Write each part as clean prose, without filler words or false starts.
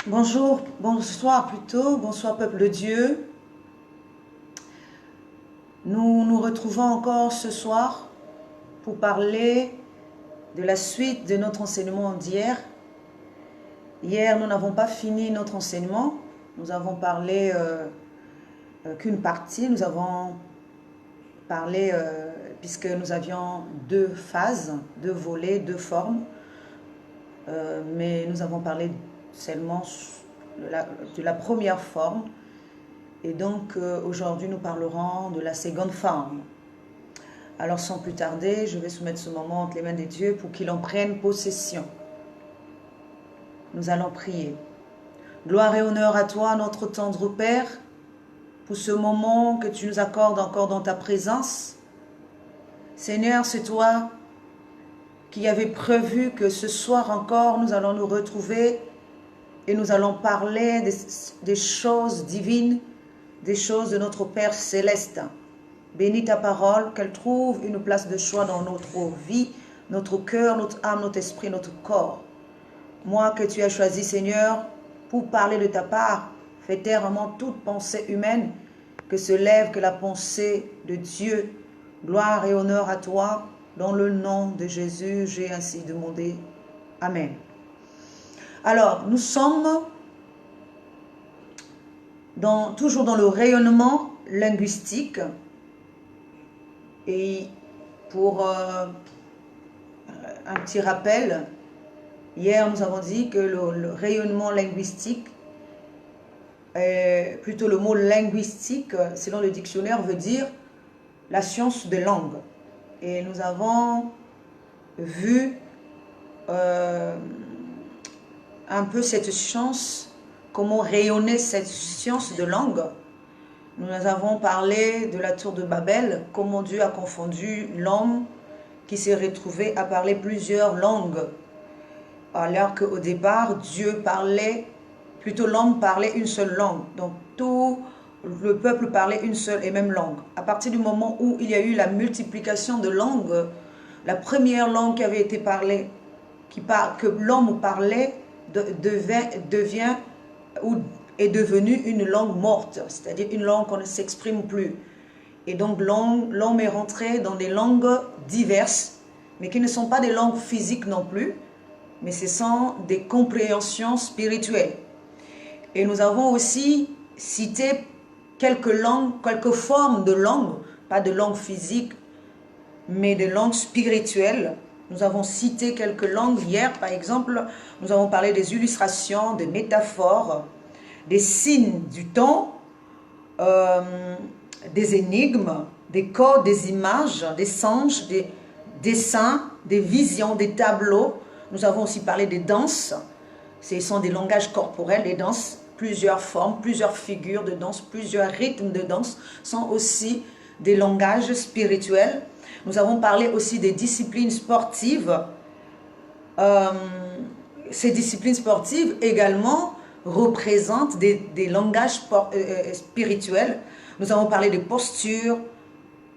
Bonjour, bonsoir plutôt, bonsoir peuple de Dieu. Nous nous retrouvons encore ce soir pour parler de la suite de notre enseignement d'hier. Hier, nous n'avons pas fini notre enseignement. Nous avons parlé qu'une partie. Nous avons parlé, puisque nous avions deux phases, deux volets, deux formes. Mais nous avons parlé seulement de la première forme. Et donc aujourd'hui nous parlerons de la seconde forme. Alors sans plus tarder, je vais soumettre ce moment entre les mains de Dieu pour qu'il en prenne possession. Nous allons prier. Gloire et honneur à toi, notre tendre Père, pour ce moment que tu nous accordes encore dans ta présence. Seigneur, c'est toi qui avais prévu que ce soir encore nous allons nous retrouver et nous allons parler des choses divines, des choses de notre Père Céleste. Bénis ta parole, qu'elle trouve une place de choix dans notre vie, notre cœur, notre âme, notre esprit, notre corps. Moi que tu as choisi, Seigneur, pour parler de ta part, fais taire vraiment toute pensée humaine, que se lève que la pensée de Dieu. Gloire et honneur à toi, dans le nom de Jésus, j'ai ainsi demandé. Amen. Alors, nous sommes toujours dans le rayonnement linguistique. Et pour un petit rappel, hier nous avons dit que le rayonnement linguistique, plutôt le mot linguistique, selon le dictionnaire, veut dire la science de langue. Et nous avons vu un peu cette science, comment rayonner cette science de langue. Nous avons parlé de la tour de Babel, comment Dieu a confondu l'homme qui s'est retrouvé à parler plusieurs langues. Alors qu'au départ, Dieu parlait, plutôt l'homme parlait une seule langue. Donc tout le peuple parlait une seule et même langue. À partir du moment où il y a eu la multiplication de langues, la première langue qui avait été parlée, que l'homme parlait, devient ou est devenue une langue morte, c'est-à-dire une langue qu'on ne s'exprime plus. Et donc l'homme est rentré dans des langues diverses, mais qui ne sont pas des langues physiques non plus, mais ce sont des compréhensions spirituelles. Et nous avons aussi cité quelques langues, quelques formes de langues, pas de langue physique, mais de langues spirituelles. Nous avons cité quelques langues hier, par exemple, nous avons parlé des illustrations, des métaphores, des signes du temps, des énigmes, des codes, des images, des songes, des dessins, des visions, des tableaux. Nous avons aussi parlé des danses. Ce sont des langages corporels, des danses, plusieurs formes, plusieurs figures de danse, plusieurs rythmes de danse sont aussi des langages spirituels. Nous avons parlé aussi des disciplines sportives. Ces disciplines sportives également représentent des langages spirituels. Nous avons parlé des postures,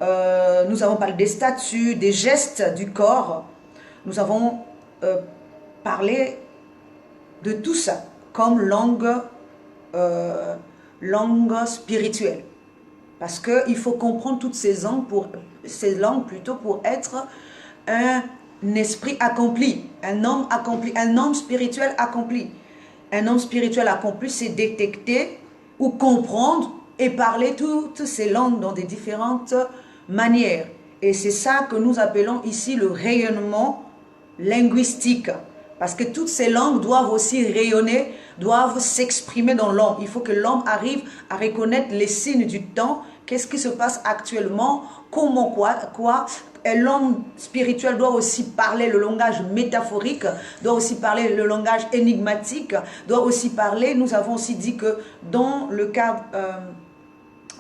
nous avons parlé des statuts, des gestes du corps. Nous avons parlé de tout ça comme langue spirituelle. Parce qu'il faut comprendre toutes ces langues pour être un esprit accompli, un homme spirituel accompli. Un homme spirituel accompli, c'est détecter ou comprendre et parler toutes ces langues dans des différentes manières. Et c'est ça que nous appelons ici le rayonnement linguistique. Parce que toutes ces langues doivent aussi rayonner, doivent s'exprimer dans l'homme. Il faut que l'homme arrive à reconnaître les signes du temps. Qu'est-ce qui se passe actuellement? Comment, quoi? L'homme spirituel doit aussi parler le langage métaphorique, doit aussi parler le langage énigmatique, doit aussi parler, nous avons aussi dit que dans le cadre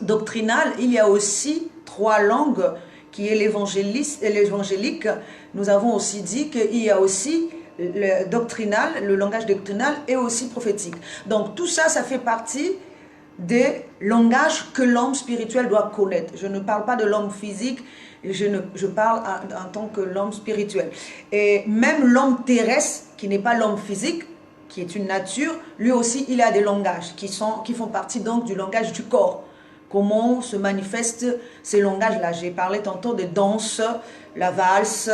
doctrinal, il y a aussi trois langues qui est l'évangélique. Nous avons aussi dit qu'il y a aussi le doctrinal, le langage doctrinal et aussi prophétique. Donc tout ça, ça fait partie des langages que l'homme spirituel doit connaître. Je ne parle pas de l'homme physique, je parle en tant que l'homme spirituel. Et même l'homme terrestre, qui n'est pas l'homme physique, qui est une nature, lui aussi, il a des langages qui font partie donc du langage du corps. Comment se manifestent ces langages-là? J'ai parlé tantôt de danse, la valse,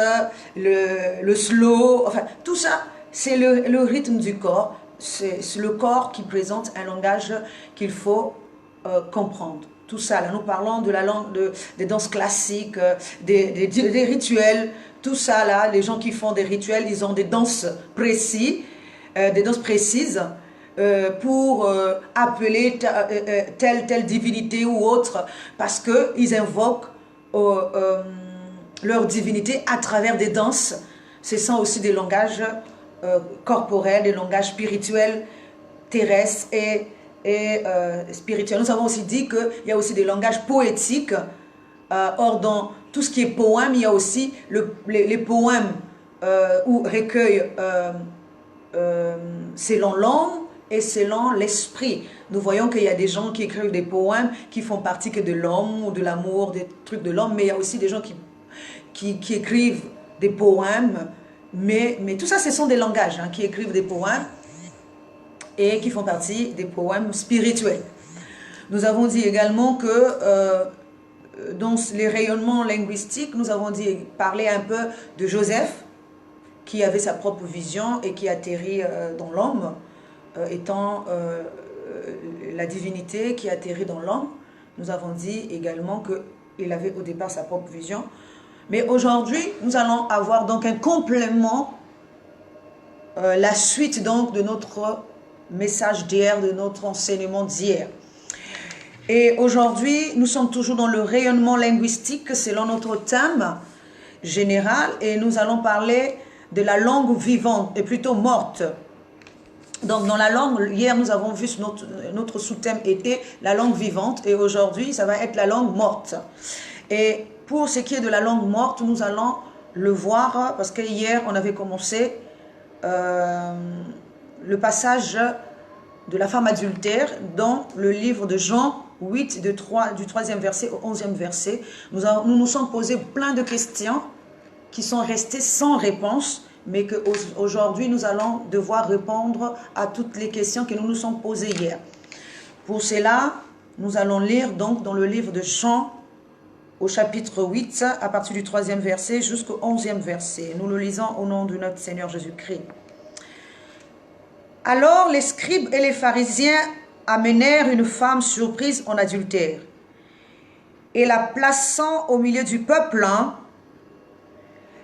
le slow, enfin, tout ça, c'est le rythme du corps. C'est le corps qui présente un langage qu'il faut comprendre. Tout ça, là, nous parlons de la langue, des danses classiques, des rituels, tout ça, là, les gens qui font des rituels, ils ont des danses précises, pour appeler telle divinité ou autre, parce qu'ils invoquent leur divinité à travers des danses. Ce sont aussi des langages corporels, des langages spirituels, terrestres et spirituels. Nous avons aussi dit qu'il y a aussi des langages poétiques. Or, dans tout ce qui est poème, il y a aussi les poèmes ou recueils selon l'homme et selon l'esprit. Nous voyons qu'il y a des gens qui écrivent des poèmes qui font partie que de l'homme ou de l'amour, des trucs de l'homme, mais il y a aussi des gens qui écrivent des poèmes, mais tout ça, ce sont des langages qui écrivent des poèmes et qui font partie des poèmes spirituels. Nous avons dit également que dans les rayonnements linguistiques, nous avons parlé un peu de Joseph, qui avait sa propre vision et qui atterrit dans l'homme, étant la divinité qui atterrit dans l'homme. Nous avons dit également qu'il avait au départ sa propre vision. Mais aujourd'hui, nous allons avoir donc un complément, la suite donc de notre message d'hier, de notre enseignement d'hier. Et aujourd'hui, nous sommes toujours dans le rayonnement linguistique selon notre thème général et nous allons parler de la langue vivante et plutôt morte. Donc dans la langue, hier nous avons vu notre sous-thème était la langue vivante et aujourd'hui ça va être la langue morte. Et pour ce qui est de la langue morte, nous allons le voir parce que hier on avait commencé le passage de la femme adultère dans le livre de Jean 8 du 3e verset au 11e verset. Nous nous sommes posé plein de questions qui sont restées sans réponse, mais qu'aujourd'hui nous allons devoir répondre à toutes les questions que nous nous sommes posées hier. Pour cela, nous allons lire donc dans le livre de Jean au chapitre 8, à partir du 3e verset jusqu'au 11e verset. Nous le lisons au nom de notre Seigneur Jésus-Christ. Alors les scribes et les pharisiens amenèrent une femme surprise en adultère. Et la plaçant au milieu du peuple,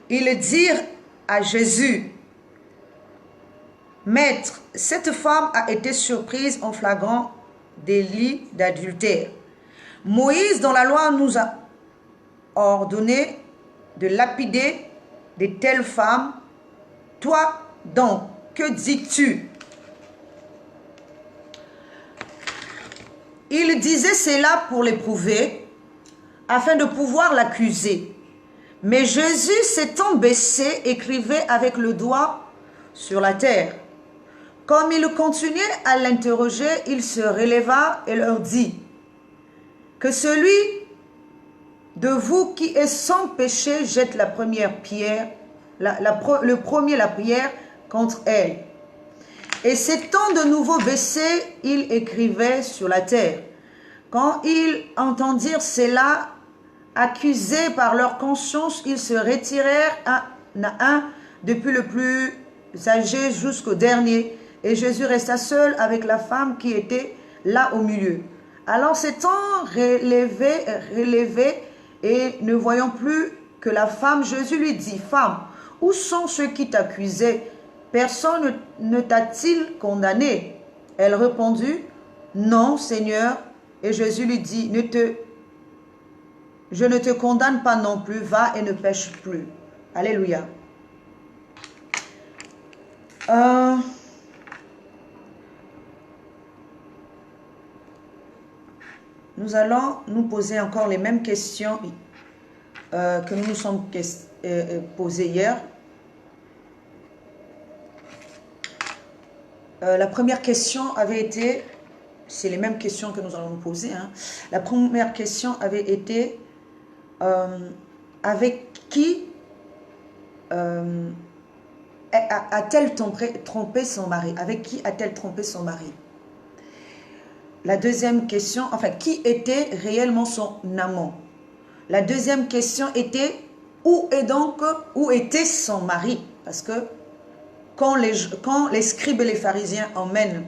ils dirent à Jésus, « Maître, cette femme a été surprise en flagrant délit d'adultère. Moïse, dans la loi, nous a ordonné de lapider de telles femmes. Toi donc, que dis-tu » Il disait cela pour l'éprouver, afin de pouvoir l'accuser. Mais Jésus, s'étant baissé, écrivait avec le doigt sur la terre. Comme il continuait à l'interroger, il se releva et leur dit, « Que celui de vous qui est sans péché jette la première pierre, le premier la prière contre elle. » Et s'étant de nouveau baissé, il écrivait sur la terre. Quand ils entendirent cela, accusés par leur conscience, ils se retirèrent un à un, depuis le plus âgé jusqu'au dernier. Et Jésus resta seul avec la femme qui était là au milieu. Alors s'étant relevé et ne voyant plus que la femme, Jésus lui dit, « Femme, où sont ceux qui t'accusaient? Personne ne t'a-t-il condamné ?» Elle répondit, « Non, Seigneur. » Et Jésus lui dit, « Je ne te condamne pas non plus, va et ne pêche plus. » Alléluia. Nous allons nous poser encore les mêmes questions que nous nous sommes posées hier. La première question avait été, c'est les mêmes questions que nous allons nous poser. La première question avait été, avec qui a-t-elle trompé son mari? Avec qui a-t-elle trompé son mari? La deuxième question, enfin, qui était réellement son amant? La deuxième question était, où était son mari? Parce que quand les scribes et les pharisiens emmènent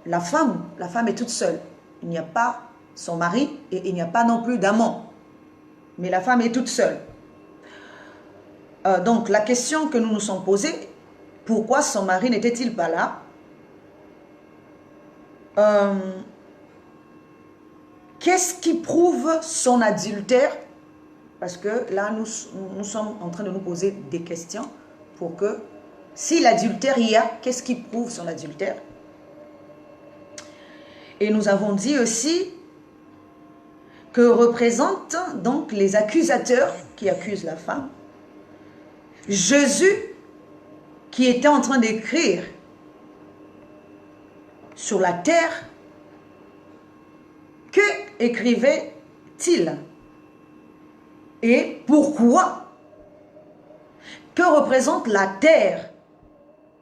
la femme est toute seule. Il n'y a pas son mari et il n'y a pas non plus d'amant. Mais la femme est toute seule. Donc la question que nous nous sommes posée, pourquoi son mari n'était-il pas là? Qu'est-ce qui prouve son adultère? Parce que là, nous sommes en train de nous poser des questions pour que, si l'adultère y a, qu'est-ce qui prouve son adultère? Et nous avons dit aussi que représentent donc les accusateurs qui accusent la femme, Jésus qui était en train d'écrire sur la terre. Que écrivait-il? Et pourquoi? Que représente la terre?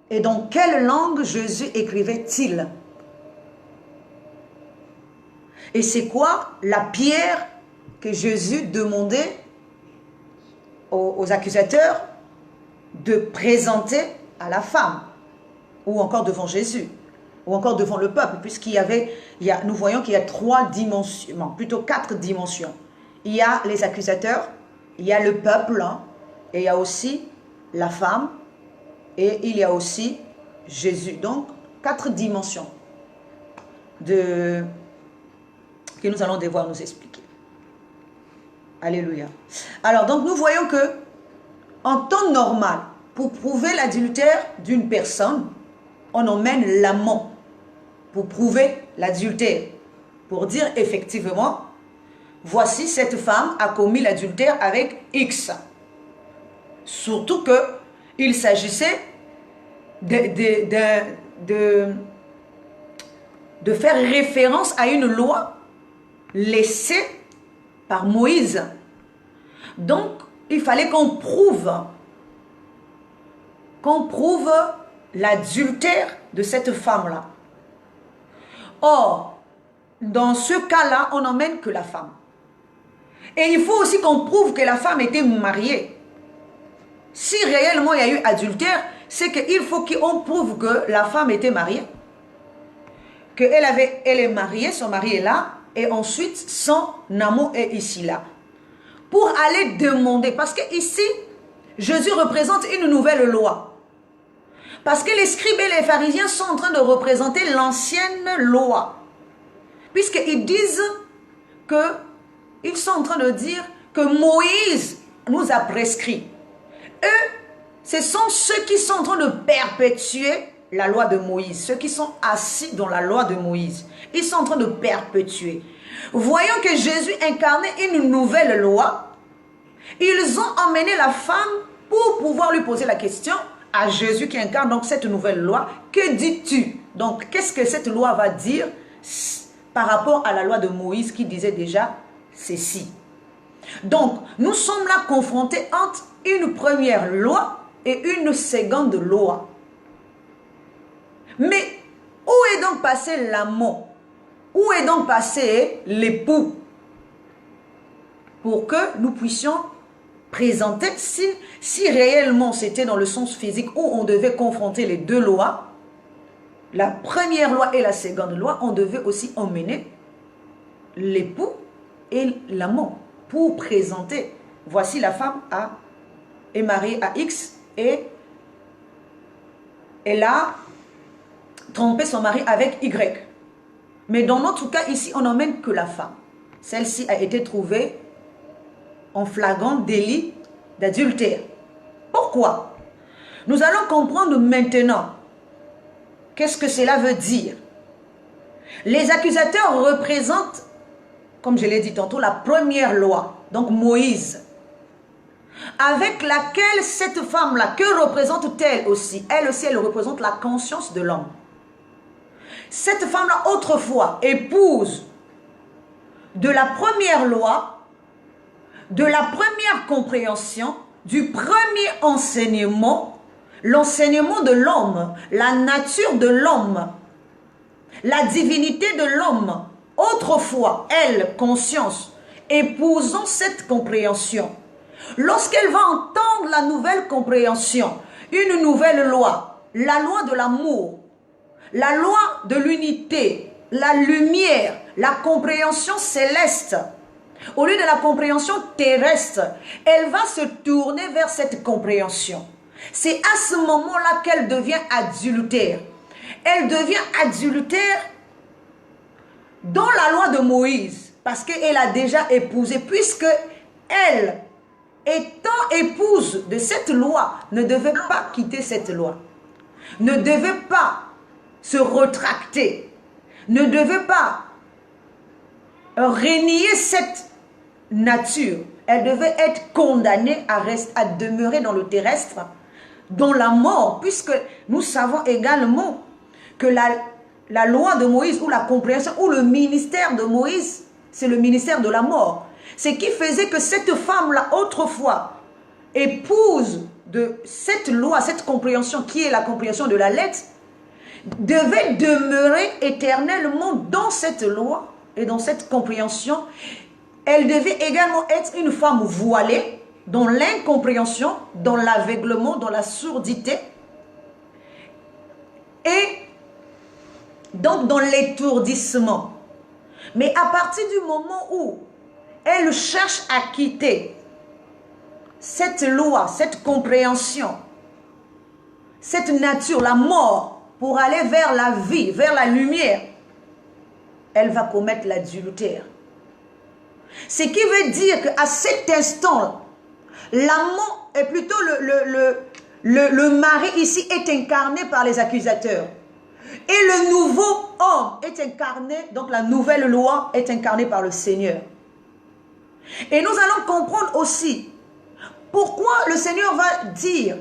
Et dans quelle langue Jésus écrivait-il? Et c'est quoi la pierre que Jésus demandait aux accusateurs de présenter à la femme? Ou encore devant Jésus? Ou encore devant le peuple? Nous voyons qu'il y a 3 dimensions, non, plutôt 4 dimensions. Il y a les accusateurs, il y a le peuple, hein, et il y a aussi la femme, et il y a aussi Jésus. Donc, 4 dimensions que nous allons devoir nous expliquer. Alléluia. Alors, donc nous voyons que, en temps normal, pour prouver l'adultère d'une personne, on emmène l'amant pour prouver l'adultère. Pour dire effectivement, voici cette femme a commis l'adultère avec X. Surtout qu'il s'agissait de faire référence à une loi laissée par Moïse. Donc, il fallait qu'on prouve l'adultère de cette femme-là. Or, dans ce cas-là, on n'emmène que la femme. Et il faut aussi qu'on prouve que la femme était mariée. Si réellement il y a eu adultère, c'est qu'il faut qu'on prouve que la femme était mariée. Elle est mariée, son mari est là, et ensuite son amant est ici là. Pour aller demander, parce que ici, Jésus représente une nouvelle loi. Parce que les scribes et les pharisiens sont en train de représenter l'ancienne loi. Puisqu'ils disent ils sont en train de dire que Moïse nous a prescrit. Eux, ce sont ceux qui sont en train de perpétuer la loi de Moïse. Ceux qui sont assis dans la loi de Moïse. Ils sont en train de perpétuer. Voyant que Jésus incarnait une nouvelle loi, ils ont emmené la femme pour pouvoir lui poser la question à Jésus qui incarne donc cette nouvelle loi. Que dis-tu? Donc, qu'est-ce que cette loi va dire par rapport à la loi de Moïse qui disait déjà ceci? Donc, nous sommes là confrontés entre une première loi et une seconde loi. Mais où est donc passé l'amant? Où est donc passé l'époux? Pour que nous puissions présenter, si réellement c'était dans le sens physique où on devait confronter les deux lois, la première loi et la seconde loi, on devait aussi emmener l'époux et l'amant pour présenter, voici la femme est mariée à X et elle a trompé son mari avec Y. Mais dans notre cas ici, on n'emmène que la femme. Celle-ci a été trouvée en flagrant délit d'adultère. Pourquoi? Nous allons comprendre maintenant qu'est-ce que cela veut dire. Les accusateurs représentent, comme je l'ai dit tantôt, la première loi, donc Moïse, avec laquelle cette femme-là, que représente-t-elle aussi? Elle aussi, elle représente la conscience de l'homme. Cette femme-là, autrefois, épouse de la première loi, de la première compréhension, du premier enseignement l'enseignement de l'homme, la nature de l'homme, la divinité de l'homme, autrefois, elle, conscience, épousant cette compréhension. Lorsqu'elle va entendre la nouvelle compréhension, une nouvelle loi, la loi de l'amour, la loi de l'unité, la lumière, la compréhension céleste, au lieu de la compréhension terrestre, elle va se tourner vers cette compréhension. C'est à ce moment-là qu'elle devient adultère. Elle devient adultère dans la loi de Moïse, parce qu'elle a déjà épousé, puisque elle, étant épouse de cette loi, ne devait pas quitter cette loi, ne devait pas se rétracter, ne devait pas renier cette nature. Elle devait être condamnée à demeurer dans le terrestre, dans la mort, puisque nous savons également que la loi de Moïse, ou la compréhension, ou le ministère de Moïse, c'est le ministère de la mort. Ce qui faisait que cette femme-là, autrefois, épouse de cette loi, cette compréhension qui est la compréhension de la lettre, devait demeurer éternellement dans cette loi et dans cette compréhension. Elle devait également être une femme voilée, dans l'incompréhension, dans l'aveuglement, dans la surdité, et donc dans l'étourdissement. Mais à partir du moment où elle cherche à quitter cette loi, cette compréhension, cette nature, la mort, pour aller vers la vie, vers la lumière, elle va commettre l'adultère. Ce qui veut dire qu'à cet instant, l'amant, et plutôt le mari ici est incarné par les accusateurs. Et le nouveau homme est incarné, donc la nouvelle loi est incarnée par le Seigneur. Et nous allons comprendre aussi pourquoi le Seigneur va dire,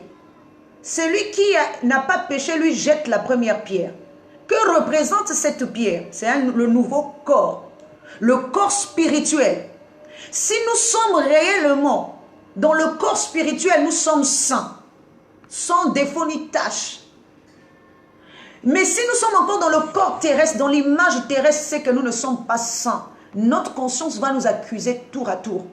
celui qui n'a pas péché, lui jette la première pierre. Que représente cette pierre? C'est le nouveau corps, le corps spirituel. Si nous sommes réellement dans le corps spirituel, nous sommes saints, sans défaut ni tâche. Mais si nous sommes encore dans le corps terrestre, dans l'image terrestre, c'est que nous ne sommes pas saints. Notre conscience va nous accuser tour à tour.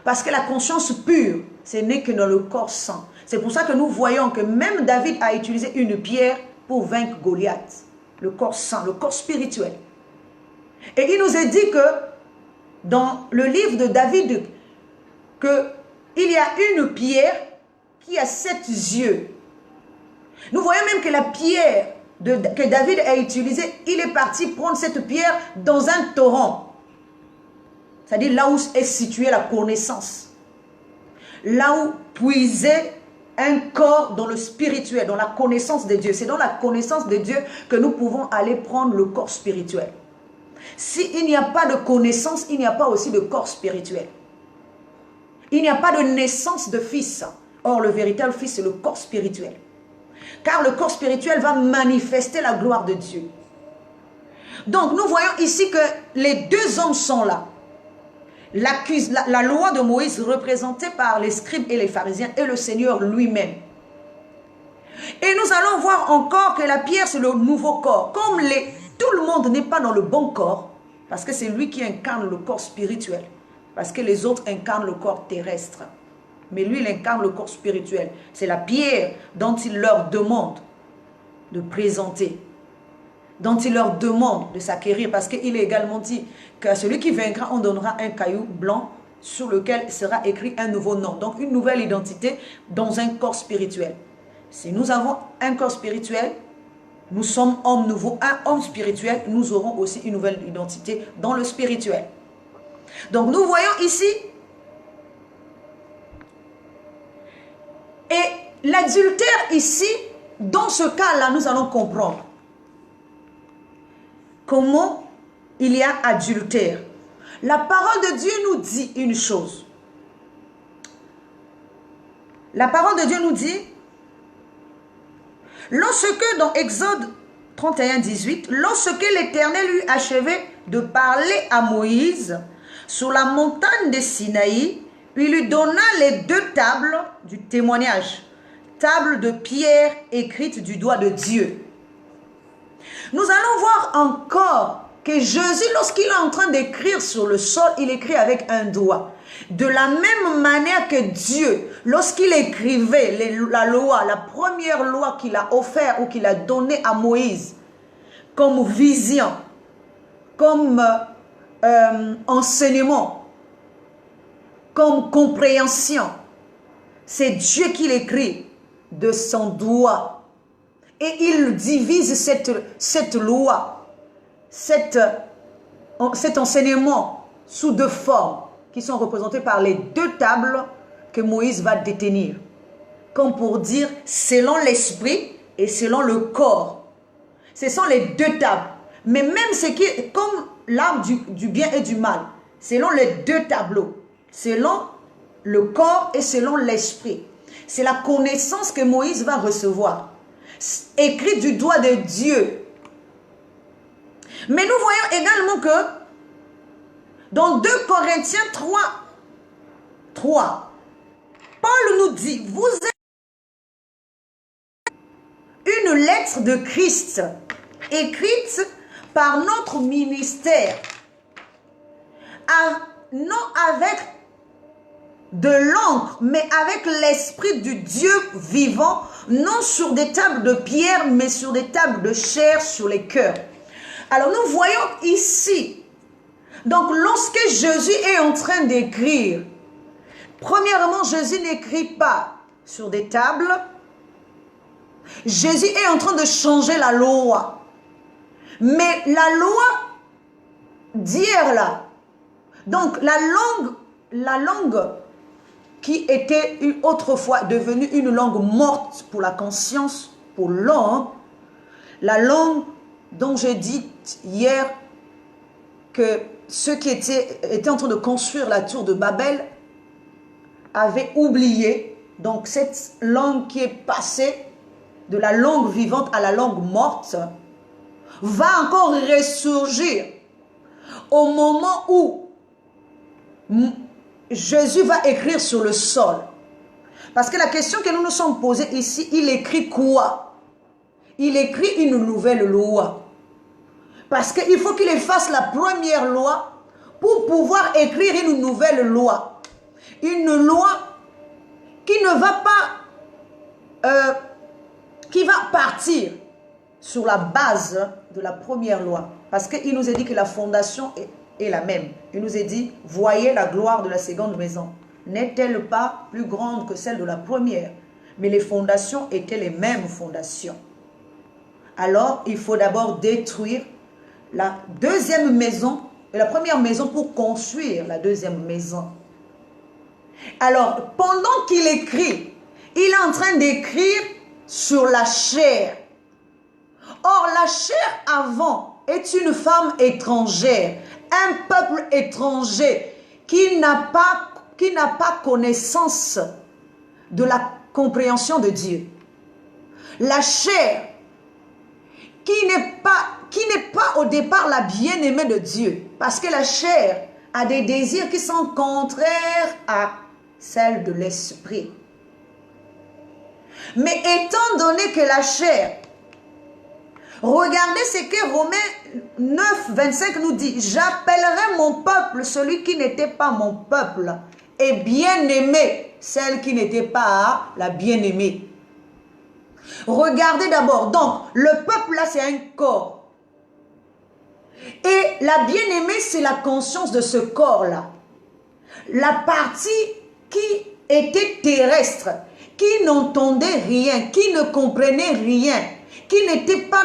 Parce que la conscience pure, ce n'est que dans le corps saint. C'est pour ça que nous voyons que même David a utilisé une pierre pour vaincre Goliath. Le corps saint, le corps spirituel. Et il nous est dit que dans le livre de David, qu'il y a une pierre qui a 7 yeux. Nous voyons même que la pierre que David a utilisée, il est parti prendre cette pierre dans un torrent. C'est-à-dire là où est située la connaissance. Là où puisait un corps dans le spirituel, dans la connaissance de Dieu. C'est dans la connaissance de Dieu que nous pouvons aller prendre le corps spirituel. S'il n'y a pas de connaissance, il n'y a pas aussi de corps spirituel. Il n'y a pas de naissance de fils. Or, le véritable fils, c'est le corps spirituel. Car le corps spirituel va manifester la gloire de Dieu. Donc, nous voyons ici que les deux hommes sont là. La loi de Moïse représentée par les scribes et les pharisiens et le Seigneur lui-même. Et nous allons voir encore que la pierre, c'est le nouveau corps. Comme tout le monde n'est pas dans le bon corps, parce que c'est lui qui incarne le corps spirituel, parce que les autres incarnent le corps terrestre. Mais lui, il incarne le corps spirituel. C'est la pierre dont il leur demande de présenter, dont il leur demande de s'acquérir, parce qu'il est également dit qu'à celui qui vaincra, on donnera un caillou blanc sur lequel sera écrit un nouveau nom. Donc une nouvelle identité dans un corps spirituel. Si nous avons un corps spirituel, nous sommes hommes nouveaux, un homme spirituel, nous aurons aussi une nouvelle identité dans le spirituel. Donc nous voyons ici, et l'adultère ici, dans ce cas-là, nous allons comprendre comment il y a adultère. La parole de Dieu nous dit une chose. La parole de Dieu nous dit, lorsque dans Exode 31, 18, lorsque l'Éternel eut achevé de parler à Moïse sur la montagne de Sinaï, il lui donna les 2 tables du témoignage, table de pierre écrite du doigt de Dieu. Nous allons voir encore que Jésus, lorsqu'il est en train d'écrire sur le sol, il écrit avec un doigt. De la même manière que Dieu, lorsqu'il écrivait la loi, la première loi qu'il a offerte ou qu'il a donnée à Moïse, comme vision, comme enseignement, comme compréhension, c'est Dieu qui l'écrit de son doigt. Et il divise cette loi, cet enseignement sous deux formes qui sont représentées par les deux tables que Moïse va détenir. Comme pour dire, selon l'esprit et selon le corps. Ce sont les deux tables. Mais même ce qui est comme l'arbre du bien et du mal, selon les deux tableaux, selon le corps et selon l'esprit. C'est la connaissance que Moïse va recevoir, écrit du doigt de Dieu. Mais nous voyons également que dans 2 Corinthiens 3, Paul nous dit, vous êtes une lettre de Christ, écrite par notre ministère, non avec de l'encre, mais avec l'esprit du Dieu vivant, non sur des tables de pierre, mais sur des tables de chair, sur les cœurs. Alors nous voyons ici, donc lorsque Jésus est en train d'écrire, premièrement, Jésus n'écrit pas sur des tables. Jésus est en train de changer la loi. Mais la loi d'hier là, donc la langue qui était autrefois devenue une langue morte pour la conscience, pour l'homme, la langue dont j'ai dit hier que ceux qui étaient en train de construire la tour de Babel avaient oublié, donc cette langue qui est passée de la langue vivante à la langue morte, va encore ressurgir au moment où Jésus va écrire sur le sol. Parce que la question que nous nous sommes posée ici, il écrit quoi? Il écrit une nouvelle loi. Parce qu'il faut qu'il efface la première loi pour pouvoir écrire une nouvelle loi. Une loi qui ne va pas, qui va partir sur la base de la première loi. Parce qu'il nous a dit que la fondation est la même. Il nous a dit, voyez la gloire de la seconde maison. N'est-elle pas plus grande que celle de la première? Mais les fondations étaient les mêmes fondations. Alors, il faut d'abord détruire la deuxième maison et la première maison pour construire la deuxième maison. Alors, pendant qu'il écrit, il est en train d'écrire sur la chair. Or, la chair avant est une femme étrangère, un peuple étranger qui n'a pas connaissance de la compréhension de Dieu. La chair qui n'est pas au départ la bien-aimée de Dieu, parce que la chair a des désirs qui sont contraires à celle de l'esprit. Mais étant donné que la chair, regardez ce que Romains 9, 25 nous dit. J'appellerai mon peuple celui qui n'était pas mon peuple, et bien-aimé celle qui n'était pas la bien-aimée. Regardez d'abord, donc le peuple là c'est un corps. Et la bien-aimée c'est la conscience de ce corps là. La partie qui était terrestre, qui n'entendait rien, qui ne comprenait rien, qui n'était pas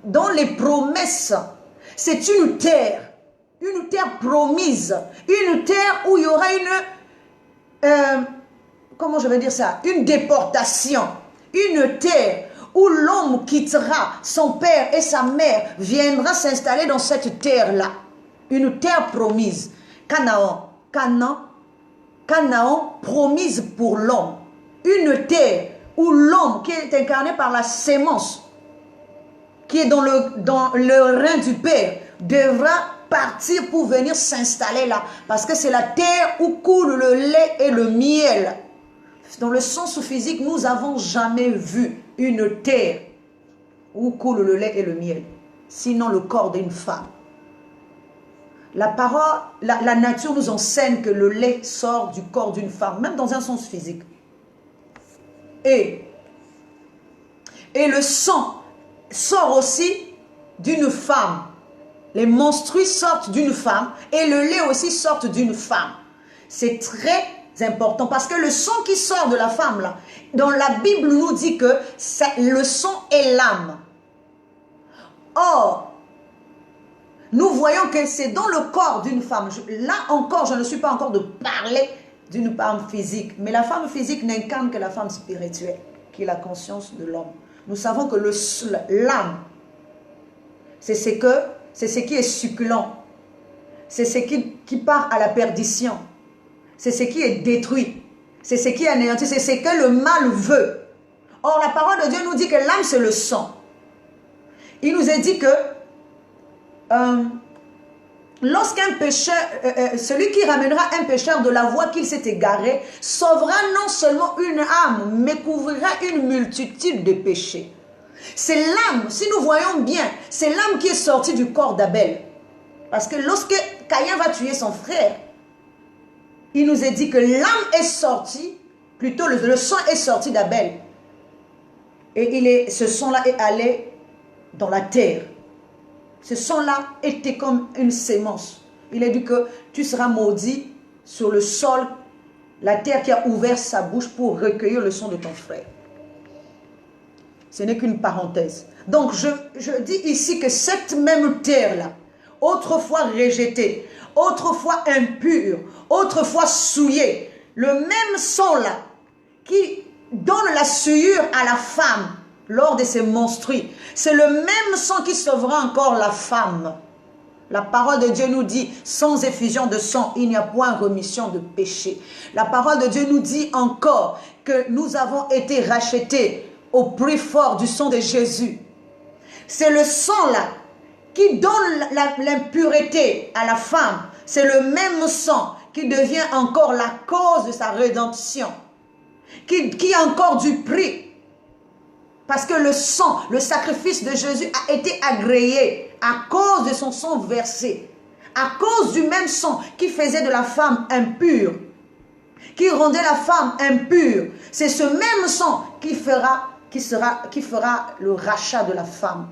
dans les promesses. C'est une terre promise, une terre où il y aura comment je vais dire ça, une déportation, une terre où l'homme quittera son père et sa mère, viendra s'installer dans cette terre-là, une terre promise, Canaan promise pour l'homme, une terre où l'homme qui est incarné par la sémence, qui est dans le rein du Père, devra partir pour venir s'installer là. Parce que c'est la terre où coule le lait et le miel. Dans le sens physique, nous n'avons jamais vu une terre où coule le lait et le miel, sinon le corps d'une femme. La parole, la nature nous enseigne que le lait sort du corps d'une femme, même dans un sens physique. Et le sang sort aussi d'une femme. Les menstrues sortent d'une femme et le lait aussi sort d'une femme. C'est très important parce que le sang qui sort de la femme, là, dans la Bible nous dit que le sang est l'âme. Or, nous voyons que c'est dans le corps d'une femme. Là encore, je ne suis pas encore de parler d'une femme physique. Mais la femme physique n'incarne que la femme spirituelle, qui est la conscience de l'homme. Nous savons que l'âme, c'est ce qui est succulent. C'est ce qui part à la perdition. C'est ce qui est détruit. C'est ce qui est anéanti. C'est ce que le mal veut. Or, la parole de Dieu nous dit que l'âme, c'est le sang. Il nous est dit que lorsqu'un pécheur, celui qui ramènera un pécheur de la voie qu'il s'est égaré, sauvera non seulement une âme, mais couvrira une multitude de péchés. C'est l'âme, si nous voyons bien, c'est l'âme qui est sortie du corps d'Abel. Parce que lorsque Caïn va tuer son frère, il nous est dit que l'âme est sortie, plutôt le sang est sorti d'Abel. Et ce sang-là est allé dans la terre. Ce sang-là était comme une sémence. Il est dit que tu seras maudit sur le sol, la terre qui a ouvert sa bouche pour recueillir le sang de ton frère. Ce n'est qu'une parenthèse. Donc je dis ici que cette même terre-là, autrefois rejetée, autrefois impure, autrefois souillée, le même sang-là qui donne la souillure à la femme lors de ses menstrues, c'est le même sang qui sauvera encore la femme. La parole de Dieu nous dit, sans effusion de sang, il n'y a point remission de péché. La parole de Dieu nous dit encore que nous avons été rachetés au prix fort du sang de Jésus. C'est le sang là qui donne l'impureté à la femme. C'est le même sang qui devient encore la cause de sa rédemption. Qui a encore du prix. Parce que le sang, le sacrifice de Jésus a été agréé à cause de son sang versé. À cause du même sang qui faisait de la femme impure. Qui rendait la femme impure. C'est ce même sang qui fera le rachat de la femme.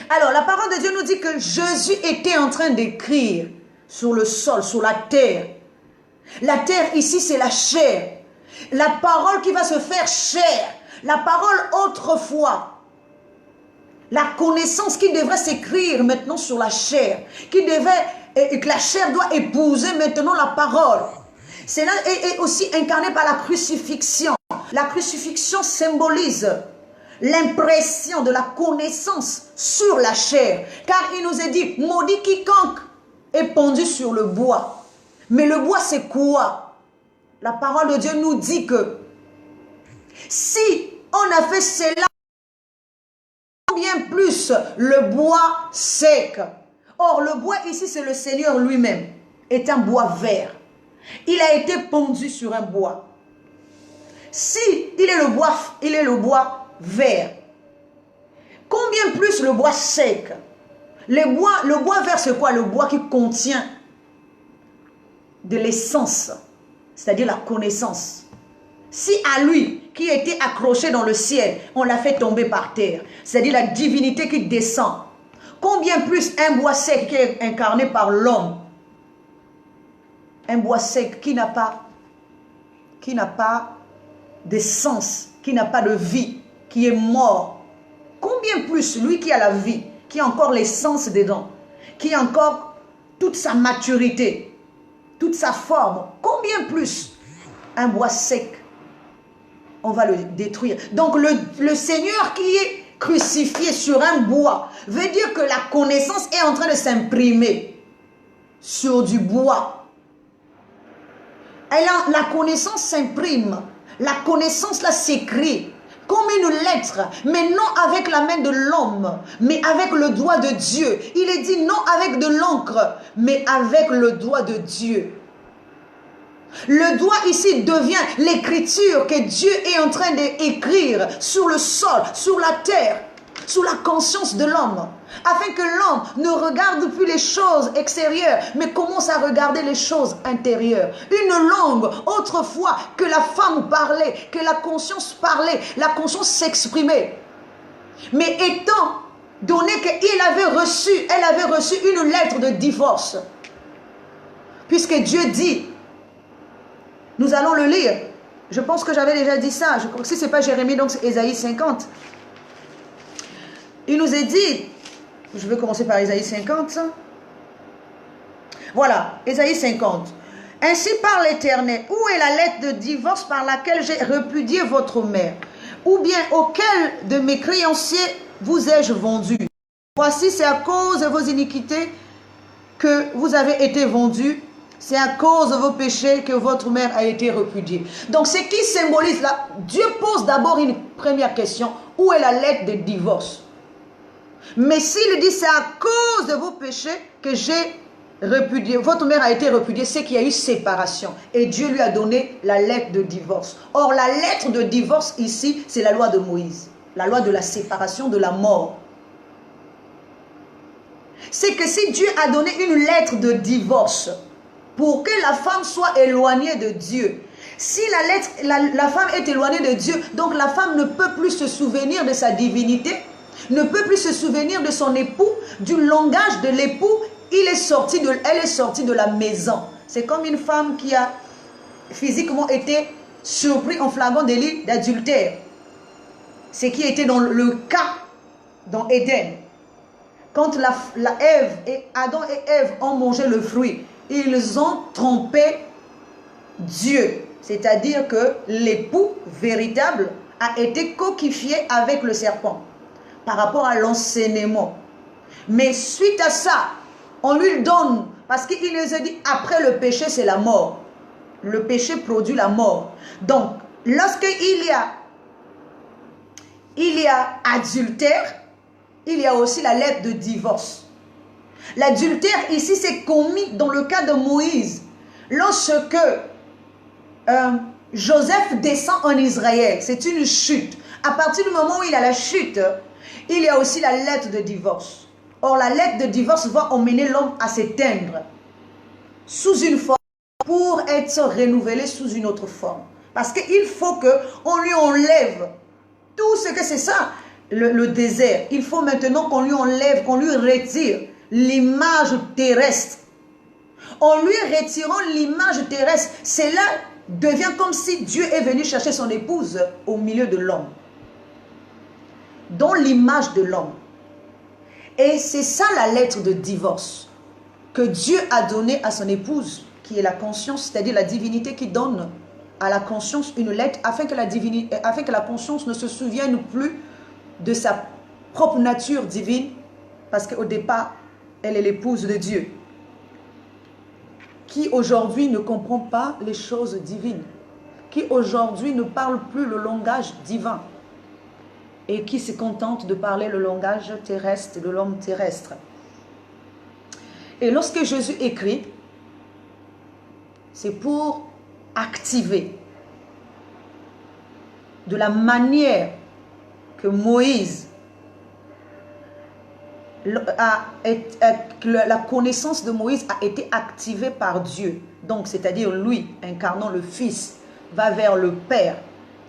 Alors, la parole de Dieu nous dit que Jésus était en train d'écrire sur le sol, sur la terre. La terre ici, c'est la chair. La parole qui va se faire chair. La parole autrefois. La connaissance qui devrait s'écrire maintenant sur la chair. Que la chair doit épouser maintenant la parole. Cela est aussi incarné par la crucifixion. La crucifixion symbolise l'impression de la connaissance sur la chair. Car il nous est dit, maudit quiconque est pendu sur le bois. Mais le bois c'est quoi? La parole de Dieu nous dit que si on a fait cela, bien plus le bois sec. Or le bois ici c'est le Seigneur lui-même, est un bois vert. Il a été pendu sur un bois. Si il est le bois vert, combien plus le bois sec? Le bois vert c'est quoi? Le bois qui contient de l'essence, c'est-à-dire la connaissance. Si à lui, qui était accroché dans le ciel, on l'a fait tomber par terre, c'est-à-dire la divinité qui descend, combien plus un bois sec qui est incarné par l'homme, un bois sec qui n'a pas d'essence, qui n'a pas de vie, qui est mort, combien plus lui qui a la vie, qui a encore l'essence dedans, qui a encore toute sa maturité, toute sa forme, combien plus un bois sec, on va le détruire. Donc le Seigneur qui est crucifié sur un bois veut dire que la connaissance est en train de s'imprimer sur du bois. Et là, la connaissance s'imprime, la connaissance là s'écrit comme une lettre, mais non avec la main de l'homme, mais avec le doigt de Dieu. Il est dit non avec de l'encre, mais avec le doigt de Dieu. Le doigt ici devient l'écriture que Dieu est en train d'écrire sur le sol, sur la terre, sur la conscience de l'homme, afin que l'homme ne regarde plus les choses extérieures, mais commence à regarder les choses intérieures. Une langue, autrefois, que la femme parlait, que la conscience parlait, la conscience s'exprimait. Mais étant donné qu'elle avait reçu une lettre de divorce, puisque Dieu dit, nous allons le lire, je pense que j'avais déjà dit ça, je crois que si ce n'est pas Jérémie, donc c'est Ésaïe 50. Il nous est dit, je vais commencer par Ésaïe 50. Voilà, Ésaïe 50. Ainsi parle l'Éternel, où est la lettre de divorce par laquelle j'ai répudié votre mère? Ou bien auquel de mes créanciers vous ai-je vendu? Voici, c'est à cause de vos iniquités que vous avez été vendus. C'est à cause de vos péchés que votre mère a été répudiée. Donc, ce qui symbolise là, Dieu pose d'abord une première question. Où est la lettre de divorce? Mais s'il dit c'est à cause de vos péchés que j'ai répudié, votre mère a été répudiée, c'est qu'il y a eu séparation. Et Dieu lui a donné la lettre de divorce. Or, la lettre de divorce ici, c'est la loi de Moïse. La loi de la séparation, de la mort. C'est que si Dieu a donné une lettre de divorce pour que la femme soit éloignée de Dieu, si la femme est éloignée de Dieu, donc la femme ne peut plus se souvenir de sa divinité, ne peut plus se souvenir de son époux, du langage de l'époux, elle est sortie de la maison. C'est comme une femme qui a physiquement été surprise en flagrant délit d'adultère. Ce qui était dans le cas dans Éden. Quand Adam et Ève ont mangé le fruit, ils ont trompé Dieu. C'est-à-dire que l'époux véritable a été coquifié avec le serpent par rapport à l'enseignement. Mais suite à ça, on lui donne, parce qu'il nous a dit, après le péché, c'est la mort. Le péché produit la mort. Donc, lorsqu'il y a adultère, il y a aussi la lettre de divorce. L'adultère ici, c'est commis dans le cas de Moïse. Lorsque Joseph descend en Israël, c'est une chute. À partir du moment où il y a la chute, il y a aussi la lettre de divorce. Or, la lettre de divorce va emmener l'homme à s'éteindre sous une forme pour être renouvelé sous une autre forme. Parce qu'il faut qu'on lui enlève tout ce que c'est ça, le désert. Il faut maintenant qu'on lui enlève, qu'on lui retire l'image terrestre. En lui retirant l'image terrestre, cela devient comme si Dieu est venu chercher son épouse au milieu de l'homme. Dans l'image de l'homme. Et c'est ça la lettre de divorce que Dieu a donnée à son épouse, qui est la conscience, c'est-à-dire la divinité qui donne à la conscience une lettre afin que la conscience ne se souvienne plus de sa propre nature divine, parce qu'au départ, elle est l'épouse de Dieu, qui aujourd'hui ne comprend pas les choses divines, qui aujourd'hui ne parle plus le langage divin, et qui se contente de parler le langage terrestre de l'homme terrestre. Et lorsque Jésus écrit, c'est pour activer de la manière que Moïse la connaissance de Moïse a été activée par Dieu. Donc, c'est-à-dire lui, incarnant le Fils, va vers le Père.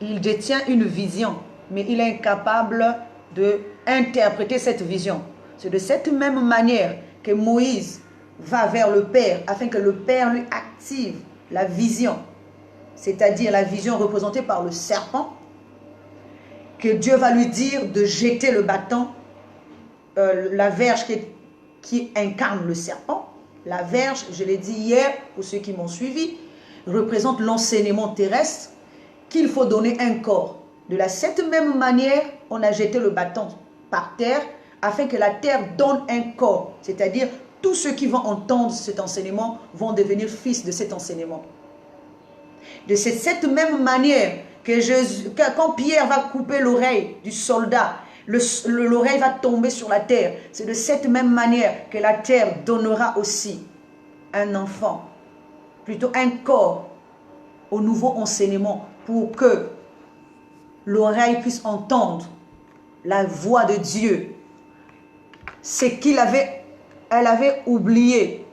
Il détient une vision, mais il est incapable d'interpréter cette vision. C'est de cette même manière que Moïse va vers le Père, afin que le Père lui active la vision, c'est-à-dire la vision représentée par le serpent, que Dieu va lui dire de jeter le bâton, la verge qui incarne le serpent. La verge, je l'ai dit hier, pour ceux qui m'ont suivi, représente l'enseignement terrestre, qu'il faut donner un corps. De cette même manière, on a jeté le bâton par terre, afin que la terre donne un corps. C'est-à-dire, tous ceux qui vont entendre cet enseignement vont devenir fils de cet enseignement. De cette même manière que quand Pierre va couper l'oreille du soldat, l'oreille va tomber sur la terre. C'est de cette même manière que la terre donnera aussi un enfant, plutôt un corps au nouveau enseignement pour que l'oreille puisse entendre la voix de Dieu. C'est elle avait oublié,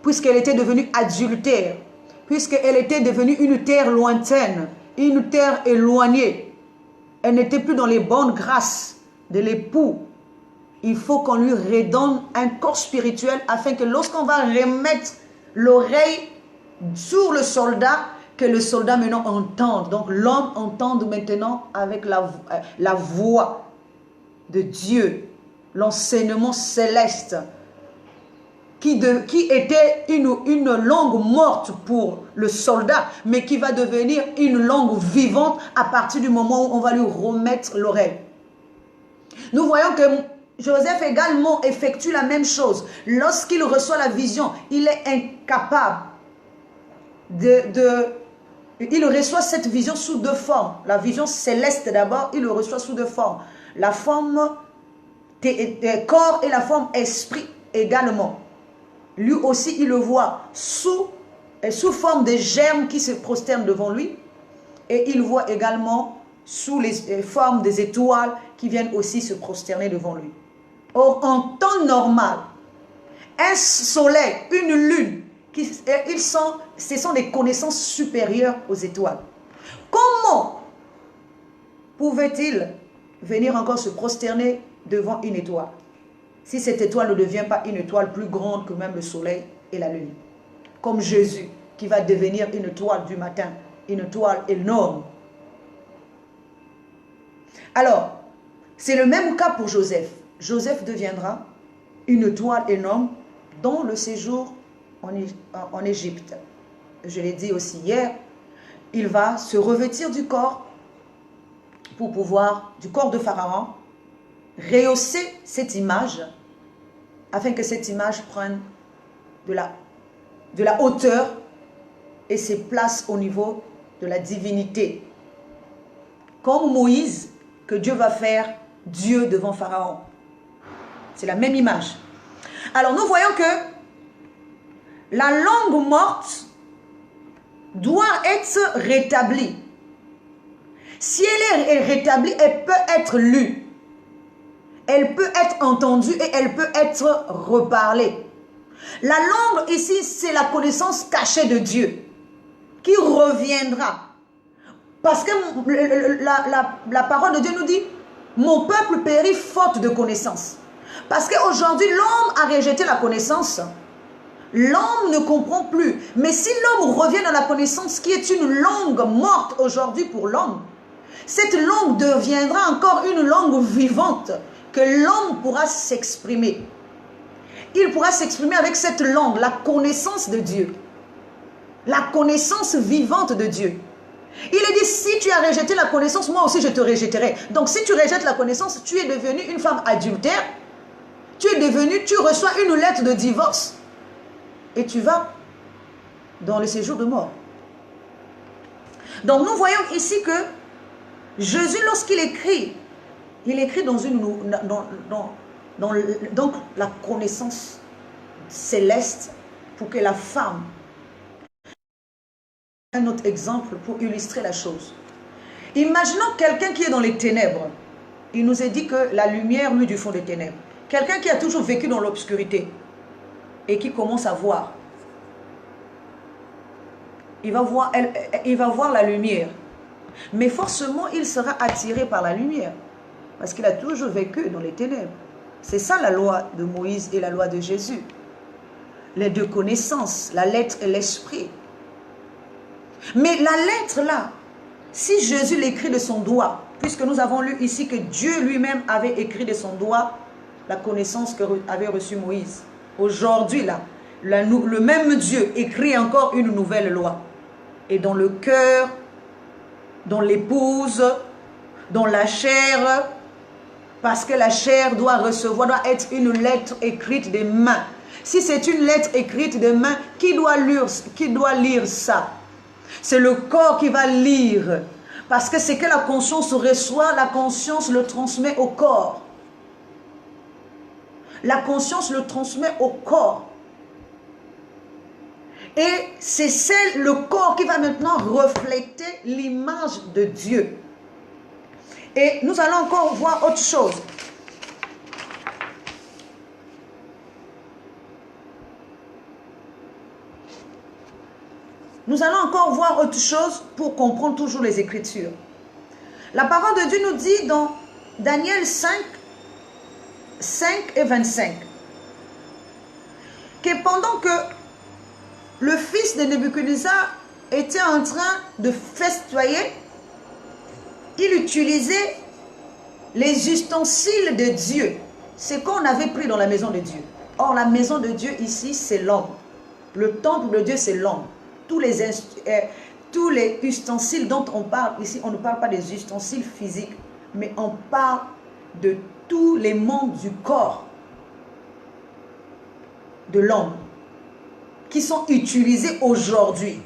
puisqu'elle était devenue adultère, puisqu'elle était devenue une terre lointaine, une terre éloignée. Elle n'était plus dans les bonnes grâces de l'époux. Il faut qu'on lui redonne un corps spirituel afin que lorsqu'on va remettre l'oreille sur le soldat, que le soldat maintenant entende. Donc l'homme entende maintenant avec la voix de Dieu, l'enseignement céleste, qui était une langue morte pour le soldat, mais qui va devenir une langue vivante à partir du moment où on va lui remettre l'oreille. Nous voyons que Joseph également effectue la même chose. Lorsqu'il reçoit la vision, il est incapable il reçoit cette vision sous deux formes. La vision céleste d'abord, il le reçoit sous deux formes. La forme corps et la forme esprit également. Lui aussi, il le voit sous forme de germes qui se prosternent devant lui. Et il voit également sous les formes des étoiles qui viennent aussi se prosterner devant lui. Or, en temps normal, un soleil, une lune, ce sont des connaissances supérieures aux étoiles. Comment pouvait-il venir encore se prosterner devant une étoile, si cette étoile ne devient pas une étoile plus grande que même le soleil et la lune? Comme Jésus, qui va devenir une étoile du matin, une étoile énorme. Alors, c'est le même cas pour Joseph. Joseph deviendra une étoile énorme dans le séjour en Égypte. Je l'ai dit aussi hier, il va se revêtir du corps du corps de Pharaon, rehausser cette image afin que cette image prenne de la hauteur et se place au niveau de la divinité. Comme Moïse, que Dieu va faire Dieu devant Pharaon. C'est la même image. Alors nous voyons que la langue morte doit être rétablie. Si elle est rétablie, elle peut être lue. Elle peut être entendue et elle peut être reparlée. La langue ici, c'est la connaissance cachée de Dieu qui reviendra. Parce que la parole de Dieu nous dit, mon peuple périt faute de connaissance. Parce qu'aujourd'hui, l'homme a rejeté la connaissance. L'homme ne comprend plus. Mais si l'homme revient dans la connaissance qui est une langue morte aujourd'hui pour l'homme, cette langue deviendra encore une langue vivante que l'homme pourra s'exprimer. Il pourra s'exprimer avec cette langue, la connaissance de Dieu. La connaissance vivante de Dieu. Il est dit, si tu as rejeté la connaissance, moi aussi je te rejetterai. Donc si tu rejettes la connaissance, tu es devenue une femme adultère. Tu reçois une lettre de divorce. Et tu vas dans le séjour de mort. Donc nous voyons ici que Jésus, lorsqu'il écrit, il écrit dans donc la connaissance céleste pour que la femme. Un autre exemple pour illustrer la chose. Imaginons quelqu'un qui est dans les ténèbres. Il nous est dit que la lumière, lui, du fond des ténèbres. Quelqu'un qui a toujours vécu dans l'obscurité et qui commence à voir. Il va voir la lumière. Mais forcément, il sera attiré par la lumière. Parce qu'il a toujours vécu dans les ténèbres. C'est ça la loi de Moïse et la loi de Jésus. Les deux connaissances, la lettre et l'esprit. Mais la lettre là, si Jésus l'écrit de son doigt, puisque nous avons lu ici que Dieu lui-même avait écrit de son doigt la connaissance qu'avait reçue Moïse. Aujourd'hui là, le même Dieu écrit encore une nouvelle loi. Et dans le cœur, dans l'épouse, dans la chair, parce que la chair doit être une lettre écrite des mains. Si c'est une lettre écrite des mains, qui doit lire ça? C'est le corps qui va lire. Parce que c'est que la conscience reçoit, la conscience le transmet au corps. La conscience le transmet au corps. Et c'est le corps qui va maintenant refléter l'image de Dieu. Et nous allons encore voir autre chose. Nous allons encore voir autre chose pour comprendre toujours les Écritures. La parole de Dieu nous dit dans Daniel 5, 5 et 25, que pendant que le fils de Nebuchadnezzar était en train de festoyer, il utilisait les ustensiles de Dieu, ce qu'on avait pris dans la maison de Dieu. Or, la maison de Dieu ici, c'est l'homme. Le temple de Dieu, c'est l'homme. Tous les ustensiles dont on parle ici, on ne parle pas des ustensiles physiques, mais on parle de tous les membres du corps de l'homme qui sont utilisés aujourd'hui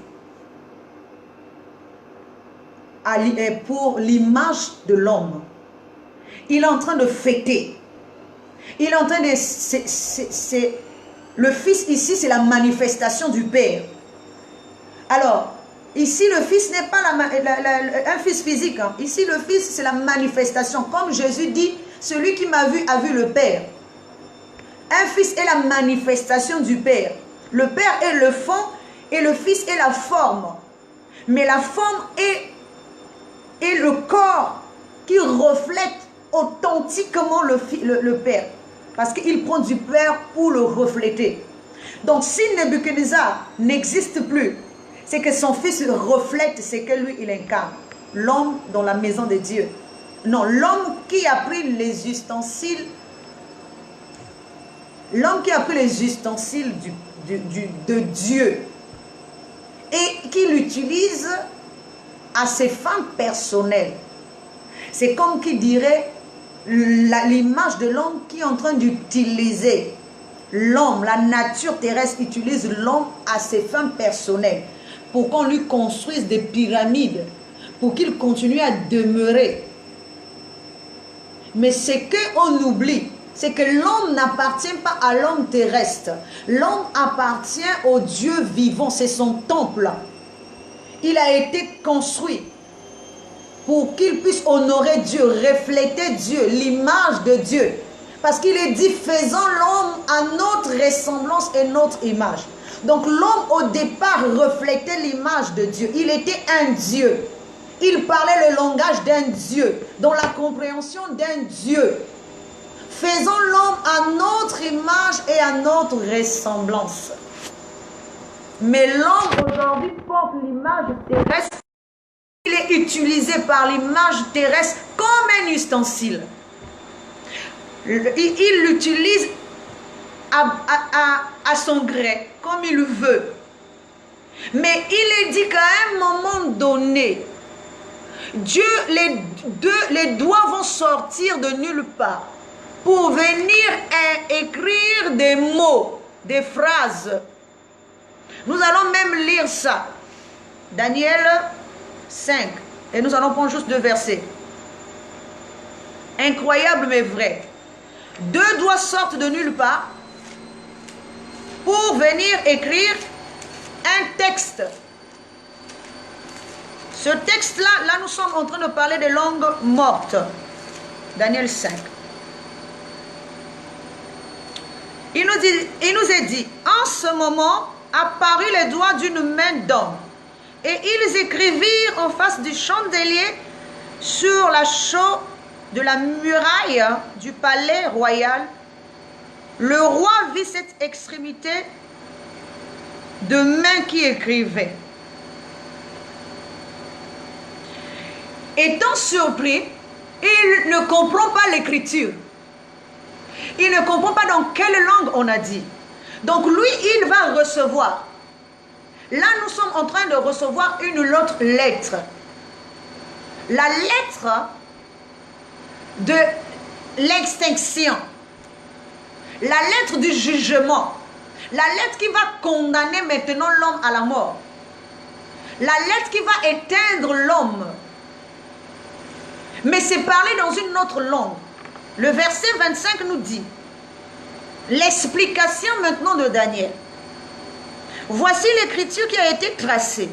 pour l'image de l'homme. Il est en train de fêter. Il est en train de... le Fils ici, c'est la manifestation du Père. Alors, ici, le Fils n'est pas un Fils physique. Hein. Ici, le Fils, c'est la manifestation. Comme Jésus dit, celui qui m'a vu a vu le Père. Un Fils est la manifestation du Père. Le Père est le fond et le Fils est la forme. Mais la forme est le corps qui reflète authentiquement le Père. Parce qu'il prend du Père pour le refléter. Donc, si Nebuchadnezzar n'existe plus, c'est que son fils reflète ce que lui, il incarne. L'homme dans la maison de Dieu. Non, l'homme qui a pris les ustensiles. L'homme qui a pris les ustensiles de Dieu. Et qui l'utilise à ses fins personnelles. C'est comme qui dirait l'image de l'homme qui est en train d'utiliser l'homme. La nature terrestre utilise l'homme à ses fins personnelles. Pour qu'on lui construise des pyramides, pour qu'il continue à demeurer. Mais ce qu'on oublie, c'est que l'homme n'appartient pas à l'homme terrestre. L'homme appartient au Dieu vivant, c'est son temple. Il a été construit pour qu'il puisse honorer Dieu, refléter Dieu, l'image de Dieu. Parce qu'il est dit, faisons l'homme à notre ressemblance et notre image. Donc l'homme au départ reflétait l'image de Dieu. Il était un Dieu. Il parlait le langage d'un Dieu, dans la compréhension d'un Dieu. Faisons l'homme à notre image et à notre ressemblance. Mais l'homme aujourd'hui porte l'image terrestre. Il est utilisé par l'image terrestre comme un ustensile. Il l'utilise à son gré, comme il veut. Mais il est dit qu'à un moment donné, Dieu, les doigts vont sortir de nulle part pour venir écrire des mots, des phrases. Nous allons même lire ça. Daniel 5. Et nous allons prendre juste 2 versets. Incroyable mais vrai. 2 doigts sortent de nulle part pour venir écrire un texte. Ce texte-là, là nous sommes en train de parler des langues mortes. Daniel 5. Il nous est dit, en ce moment, apparut les doigts d'une main d'homme, et ils écrivirent en face du chandelier sur la chaux de la muraille du palais royal. Le roi vit cette extrémité de main qui écrivait. Étant surpris, il ne comprend pas l'écriture. Il ne comprend pas dans quelle langue on a dit. Donc lui, il va recevoir. Là, nous sommes en train de recevoir une autre lettre. La lettre de l'extinction. La lettre du jugement. La lettre qui va condamner maintenant l'homme à la mort. La lettre qui va éteindre l'homme. Mais c'est parlé dans une autre langue. Le verset 25 nous dit, l'explication maintenant de Daniel. Voici l'écriture qui a été tracée.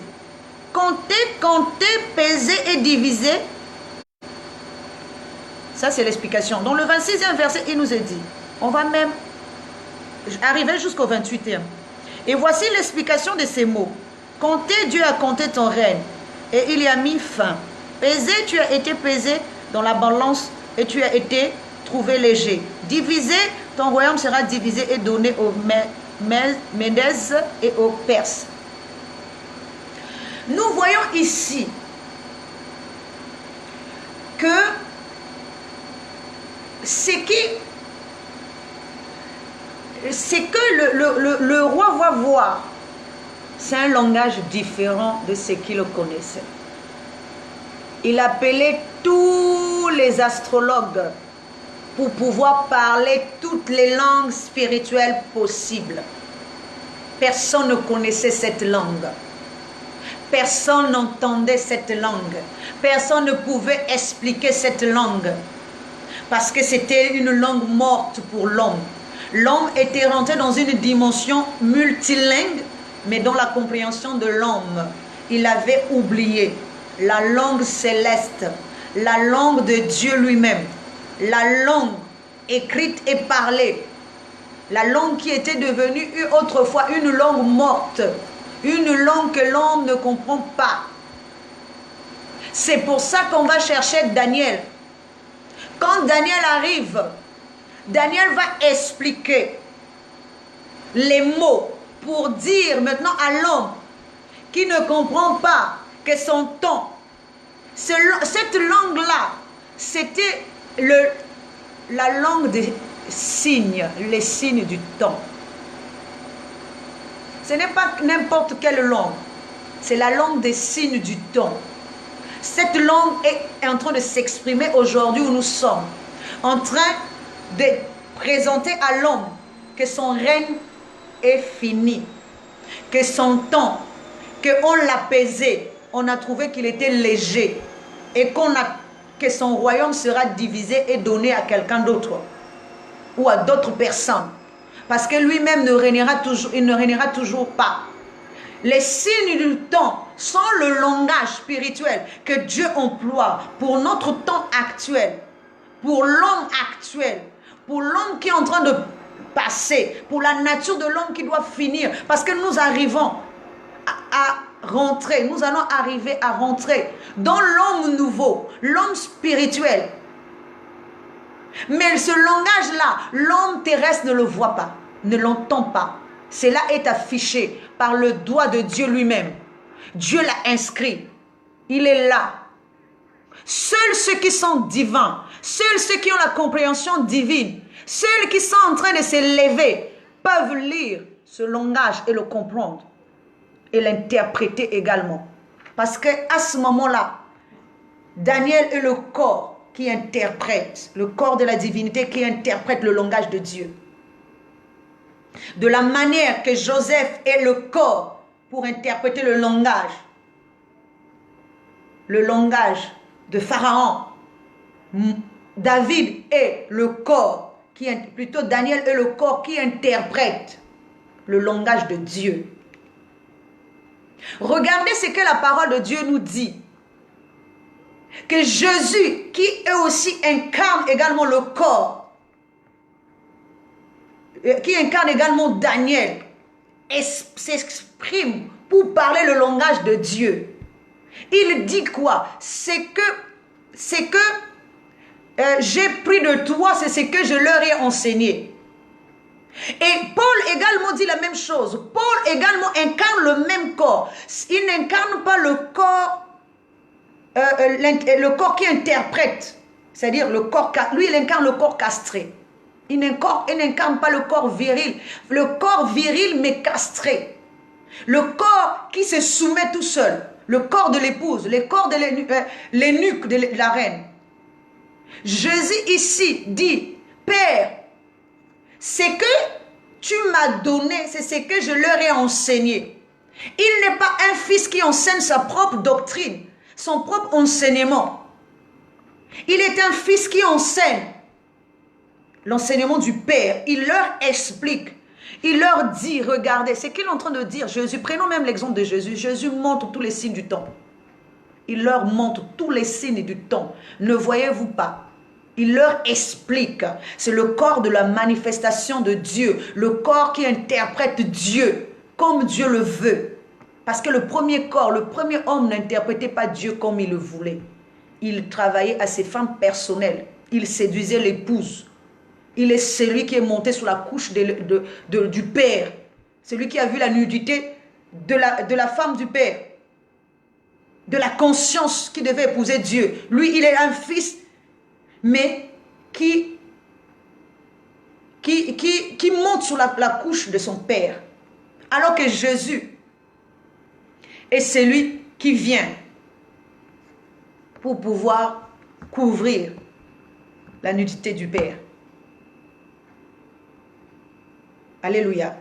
Compter, compter, peser et diviser. Ça, c'est l'explication. Dans le 26e verset, il nous est dit, on va même arriver jusqu'au 28e. Et voici l'explication de ces mots. Compter, Dieu a compté ton règne et il y a mis fin. Peser, tu as été pesé dans la balance et tu as été trouvé léger. Diviser, ton royaume sera divisé et donné aux Médès et aux Perses. Nous voyons ici que ce que le roi va voir, c'est un langage différent de ce qu'il connaissait. Il appelait tous les astrologues pour pouvoir parler toutes les langues spirituelles possibles. Personne ne connaissait cette langue. Personne n'entendait cette langue. Personne ne pouvait expliquer cette langue. Parce que c'était une langue morte pour l'homme. L'homme était rentré dans une dimension multilingue, mais dans la compréhension de l'homme, il avait oublié la langue céleste, la langue de Dieu lui-même, la langue écrite et parlée, la langue qui était devenue autrefois une langue morte, une langue que l'homme ne comprend pas. C'est pour ça qu'on va chercher Daniel. Quand Daniel arrive, Daniel va expliquer les mots pour dire maintenant à l'homme qui ne comprend pas que son temps, cette langue-là, c'était la langue des signes, les signes du temps. Ce n'est pas n'importe quelle langue, c'est la langue des signes du temps. Cette langue est en train de s'exprimer aujourd'hui où nous sommes, en train de présenter à l'homme que son règne est fini, que son temps, qu'on l'a pesé, on a trouvé qu'il était léger et que son royaume sera divisé et donné à quelqu'un d'autre ou à d'autres personnes. Parce que lui-même ne régnera toujours, il ne régnera toujours pas. Les signes du temps sont le langage spirituel que Dieu emploie pour notre temps actuel, pour l'homme actuel, pour l'homme qui est en train de passer, pour la nature de l'homme qui doit finir. Parce que nous arrivons à rentrer, nous allons arriver à rentrer dans l'homme nouveau, l'homme spirituel. Mais ce langage-là, l'homme terrestre ne le voit pas, ne l'entend pas. Cela est affiché par le doigt de Dieu lui-même. Dieu l'a inscrit. Il est là. Seuls ceux qui sont divins, seuls ceux qui ont la compréhension divine, seuls qui sont en train de s'élever peuvent lire ce langage et le comprendre et l'interpréter également. Parce qu'à ce moment-là, Daniel est le corps qui interprète, le corps de la divinité qui interprète le langage de Dieu. De la manière que Joseph est le corps pour interpréter le langage de Pharaon, David est le corps, plutôt Daniel est le corps qui interprète le langage de Dieu. Regardez ce que la parole de Dieu nous dit. Que Jésus, qui est aussi incarne également le corps, qui incarne également Daniel, s'exprime pour parler le langage de Dieu. Il dit quoi? C'est que j'ai pris de toi, c'est ce que je leur ai enseigné. Et Paul également dit la même chose. Paul également incarne le même corps. Il n'incarne pas le corps qui interprète. C'est-à-dire le corps, lui il incarne le corps castré. Il n'incarne pas le corps viril. Le corps viril mais castré. Le corps qui se soumet tout seul. Le corps de l'épouse, le corps de l'énuque de la reine. Jésus ici dit, Père, ce que tu m'as donné, c'est ce que je leur ai enseigné. Il n'est pas un fils qui enseigne sa propre doctrine, son propre enseignement. Il est un fils qui enseigne l'enseignement du Père. Il leur explique Il leur dit, regardez, c'est qu'il est en train de dire, Jésus, prenons même l'exemple de Jésus. Jésus montre tous les signes du temps. Il leur montre tous les signes du temps. Ne voyez-vous pas? Il leur explique. C'est le corps de la manifestation de Dieu. Le corps qui interprète Dieu comme Dieu le veut. Parce que le premier corps, le premier homme n'interprétait pas Dieu comme il le voulait. Il travaillait à ses fins personnelles. Il séduisait l'épouse. Il est celui qui est monté sur la couche du père. Celui qui a vu la nudité de la femme du père. De la conscience qui devait épouser Dieu. Lui, il est un fils, mais qui monte sur la couche de son père. Alors que Jésus est celui qui vient pour pouvoir couvrir la nudité du père. Alléluia.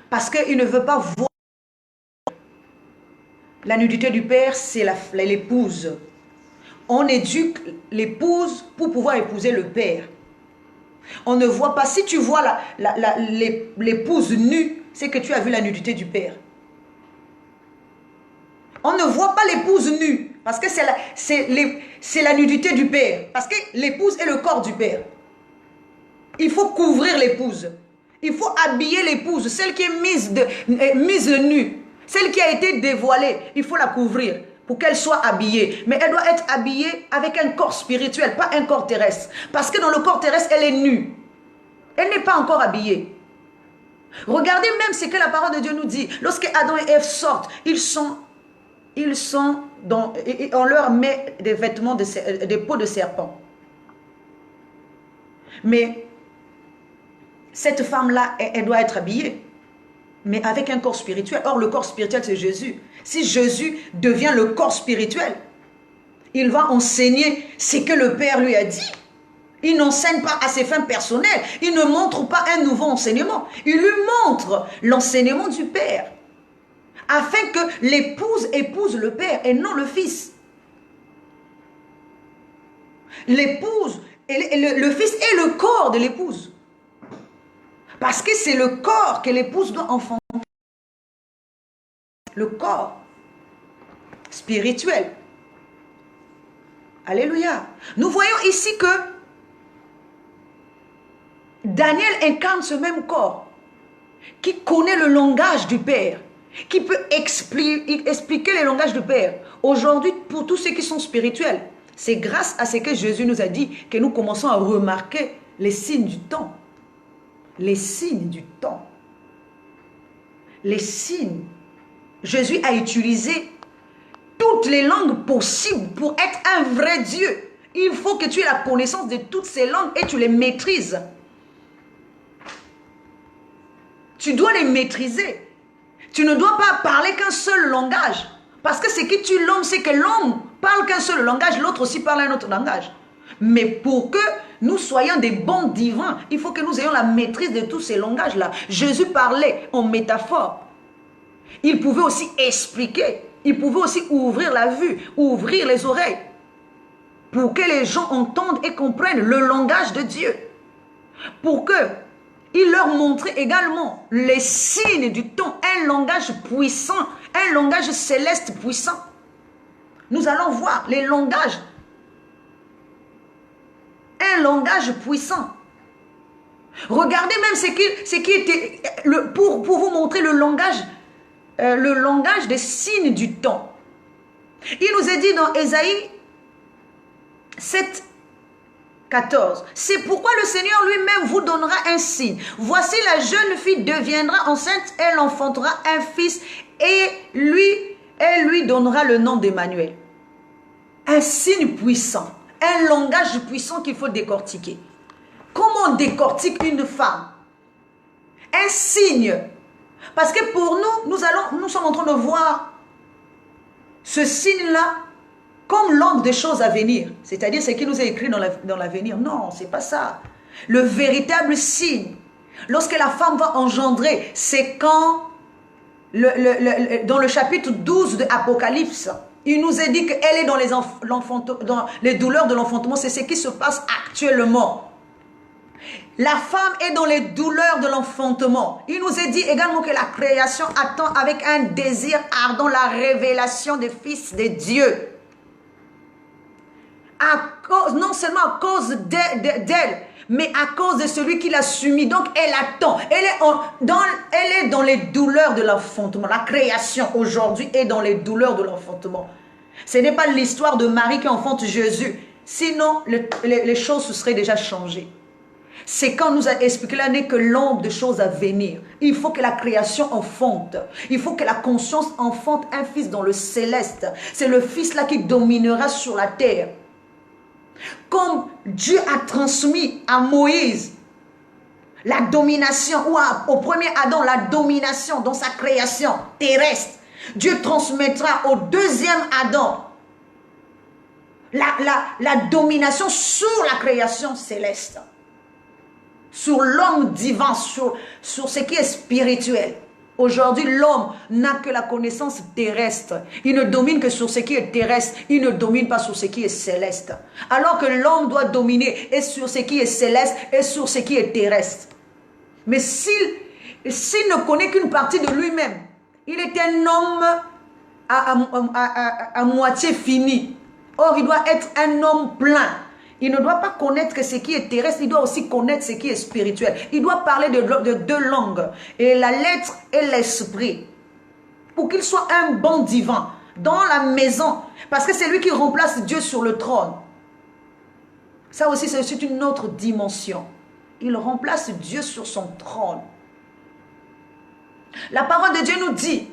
Parce qu'il ne veut pas voir la nudité du père, c'est l'épouse. On éduque l'épouse pour pouvoir épouser le père. On ne voit pas, si tu vois l'épouse nue, c'est que tu as vu la nudité du père. On ne voit pas l'épouse nue, parce que c'est la nudité du père. Parce que l'épouse est le corps du père. Il faut couvrir l'épouse. Il faut habiller l'épouse, celle qui est mise nue, celle qui a été dévoilée. Il faut la couvrir pour qu'elle soit habillée. Mais elle doit être habillée avec un corps spirituel, pas un corps terrestre. Parce que dans le corps terrestre, elle est nue. Elle n'est pas encore habillée. Regardez même ce que la parole de Dieu nous dit. Lorsque Adam et Ève sortent, on leur met des vêtements, des peaux de serpent. Mais cette femme-là, elle doit être habillée, mais avec un corps spirituel. Or, le corps spirituel, c'est Jésus. Si Jésus devient le corps spirituel, il va enseigner ce que le Père lui a dit. Il n'enseigne pas à ses fins personnelles. Il ne montre pas un nouveau enseignement. Il lui montre l'enseignement du Père, afin que l'épouse épouse le Père et non le Fils. L'épouse, le Fils est le corps de l'épouse. Parce que c'est le corps que l'épouse doit enfanter. Le corps spirituel. Alléluia. Nous voyons ici que Daniel incarne ce même corps qui connaît le langage du Père, qui peut expliquer le langage du Père. Aujourd'hui, pour tous ceux qui sont spirituels, c'est grâce à ce que Jésus nous a dit que nous commençons à remarquer les signes du temps. Les signes du temps. Les signes. Jésus a utilisé toutes les langues possibles pour être un vrai Dieu. Il faut que tu aies la connaissance de toutes ces langues et tu les maîtrises. Tu dois les maîtriser. Tu ne dois pas parler qu'un seul langage. Parce que ce qui tue l'homme, c'est que l'homme parle qu'un seul langage, l'autre aussi parle un autre langage. Mais pour que nous soyons des bons divins, il faut que nous ayons la maîtrise de tous ces langages-là. Jésus parlait en métaphore. Il pouvait aussi expliquer. Il pouvait aussi ouvrir la vue, ouvrir les oreilles. Pour que les gens entendent et comprennent le langage de Dieu. Pour que il leur montrait également les signes du temps, un langage puissant, un langage céleste puissant. Nous allons voir les langages. Un langage puissant. Regardez même ce qui était, pour vous montrer le langage des signes du temps. Il nous est dit dans Ésaïe 7, 14. C'est pourquoi le Seigneur lui-même vous donnera un signe. Voici la jeune fille deviendra enceinte, elle enfantera un fils et elle lui donnera le nom d'Emmanuel. Un signe puissant, un langage puissant qu'il faut décortiquer. Comment on décortique une femme? Un signe. Parce que pour nous, nous sommes en train de voir ce signe-là comme l'ombre des choses à venir. C'est-à-dire ce qui nous est écrit dans l'avenir. Non, ce n'est pas ça. Le véritable signe, lorsque la femme va engendrer, c'est quand, dans le chapitre 12 de Apocalypse, il nous est dit qu'elle est dans les douleurs de l'enfantement. C'est ce qui se passe actuellement. La femme est dans les douleurs de l'enfantement. Il nous est dit également que la création attend avec un désir ardent la révélation des fils de Dieu. Non seulement à cause d'elle, mais à cause de celui qui l'a soumis. Donc elle attend. Elle est dans les douleurs de l'enfantement. La création aujourd'hui est dans les douleurs de l'enfantement. Ce n'est pas l'histoire de Marie qui enfante Jésus. Sinon, les choses se seraient déjà changées. C'est quand nous a expliqué l'année que l'ombre de choses à venir. Il faut que la création enfante. Il faut que la conscience enfante un fils dans le céleste. C'est le fils là qui dominera sur la terre. Comme Dieu a transmis à Moïse la domination, ou au premier Adam la domination dans sa création terrestre, Dieu transmettra au deuxième Adam la domination sur la création céleste. Sur l'homme divin, sur ce qui est spirituel. Aujourd'hui, l'homme n'a que la connaissance terrestre. Il ne domine que sur ce qui est terrestre. Il ne domine pas sur ce qui est céleste. Alors que l'homme doit dominer et sur ce qui est céleste et sur ce qui est terrestre. Mais s'il ne connaît qu'une partie de lui-même, il est un homme à moitié fini. Or, il doit être un homme plein. Il ne doit pas connaître que ce qui est terrestre, il doit aussi connaître ce qui est spirituel. Il doit parler de deux langues, et la lettre et l'esprit, pour qu'il soit un bon divin dans la maison. Parce que c'est lui qui remplace Dieu sur le trône. Ça aussi, c'est une autre dimension. Il remplace Dieu sur son trône. La parole de Dieu nous dit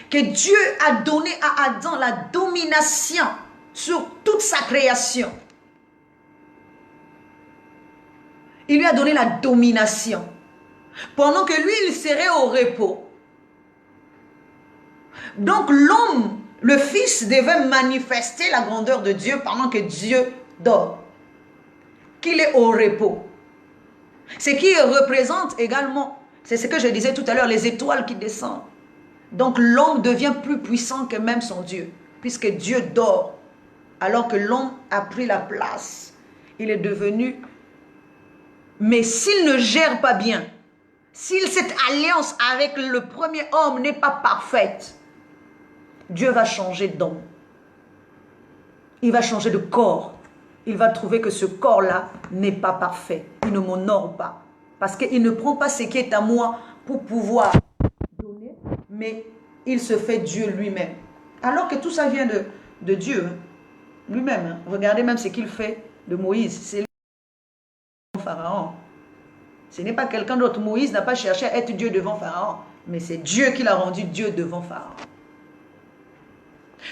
que Dieu a donné à Adam la domination sur toute sa création. Il lui a donné la domination. Pendant que lui, il serait au repos. Donc l'homme, le fils, devait manifester la grandeur de Dieu pendant que Dieu dort. Qu'il est au repos. Ce qui représente également, c'est ce que je disais tout à l'heure, les étoiles qui descendent. Donc l'homme devient plus puissant que même son Dieu. Puisque Dieu dort. Alors que l'homme a pris la place. Il est devenu... Mais s'il ne gère pas bien, si cette alliance avec le premier homme n'est pas parfaite, Dieu va changer d'homme. Il va changer de corps. Il va trouver que ce corps-là n'est pas parfait. Il ne m'honore pas. Parce qu'il ne prend pas ce qui est à moi pour pouvoir donner, mais il se fait Dieu lui-même. Alors que tout ça vient de Dieu lui-même. Regardez même ce qu'il fait de Moïse. C'est Pharaon. Ce n'est pas quelqu'un d'autre. Moïse n'a pas cherché à être Dieu devant Pharaon, mais c'est Dieu qui l'a rendu Dieu devant Pharaon.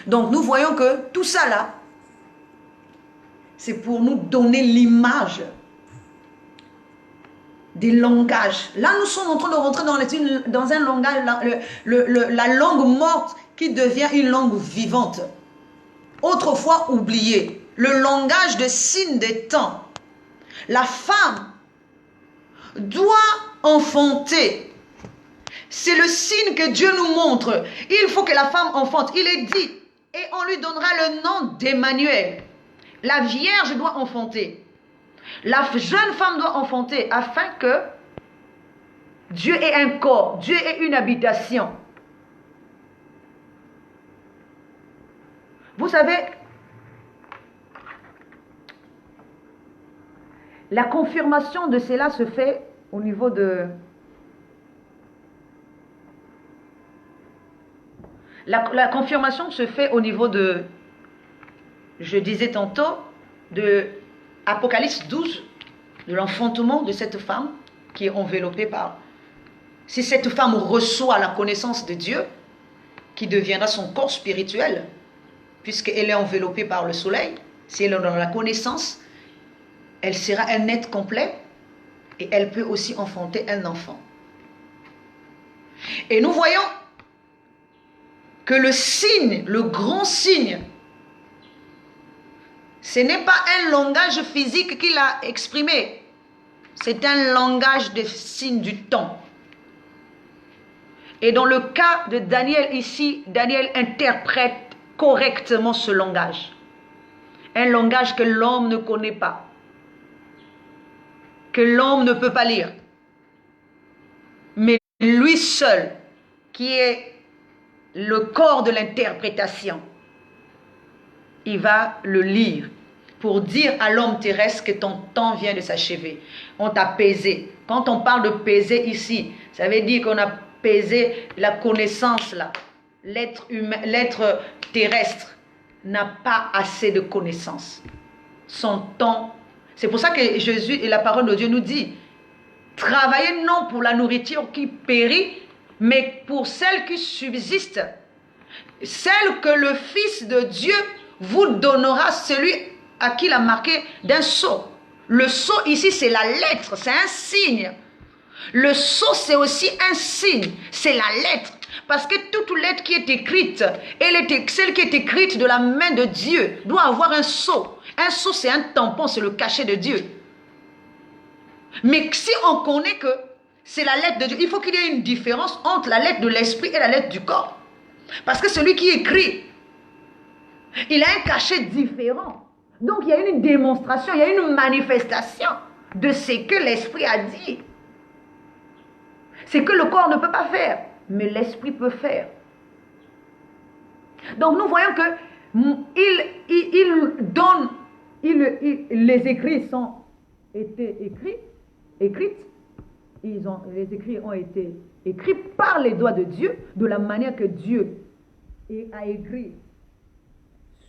Donc nous voyons que tout ça là, c'est pour nous donner l'image des langages. Là, nous sommes en train de rentrer dans un langage, la langue morte qui devient une langue vivante. Autrefois oubliée, le langage de signes des temps. La femme doit enfanter. C'est le signe que Dieu nous montre. Il faut que la femme enfante. Il est dit, et on lui donnera le nom d'Emmanuel. La vierge doit enfanter. La jeune femme doit enfanter afin que Dieu ait un corps, Dieu ait une habitation. Vous savez, la confirmation de cela se fait au niveau de... La confirmation se fait au niveau de... Je disais tantôt, de Apocalypse 12, de l'enfantement de cette femme qui est enveloppée par... Si cette femme reçoit la connaissance de Dieu, qui deviendra son corps spirituel, puisqu'elle est enveloppée par le soleil, si elle est dans la connaissance, elle sera un être complet et elle peut aussi enfanter un enfant. Et nous voyons que le signe, le grand signe, ce n'est pas un langage physique qu'il a exprimé, c'est un langage de signes du temps. Et dans le cas de Daniel ici, Daniel interprète correctement ce langage. Un langage que l'homme ne connaît pas. que l'homme ne peut pas lire. Mais lui seul, qui est le corps de l'interprétation, il va le lire pour dire à l'homme terrestre que ton temps vient de s'achever. On t'a pesé. Quand on parle de peser ici, ça veut dire qu'on a pesé la connaissance là. L'être humain, l'être terrestre n'a pas assez de connaissances. Son temps. C'est pour ça que Jésus et la parole de Dieu nous dit, travaillez non pour la nourriture qui périt, mais pour celle qui subsiste. Celle que le Fils de Dieu vous donnera, celui à qui il a marqué d'un sceau. Le sceau ici, c'est la lettre, c'est un signe. Le sceau, c'est aussi un signe, c'est la lettre. Parce que toute lettre qui est écrite, celle qui est écrite de la main de Dieu, doit avoir un sceau. Un sceau, c'est un tampon, c'est le cachet de Dieu. Mais si on connaît que c'est la lettre de Dieu, il faut qu'il y ait une différence entre la lettre de l'esprit et la lettre du corps. Parce que celui qui écrit, il a un cachet différent. Donc il y a une démonstration, il y a une manifestation de ce que l'esprit a dit. C'est que le corps ne peut pas faire, mais l'esprit peut faire. Donc nous voyons que les écrits ont été écrits, les écrits ont été écrits par les doigts de Dieu, de la manière que Dieu a écrit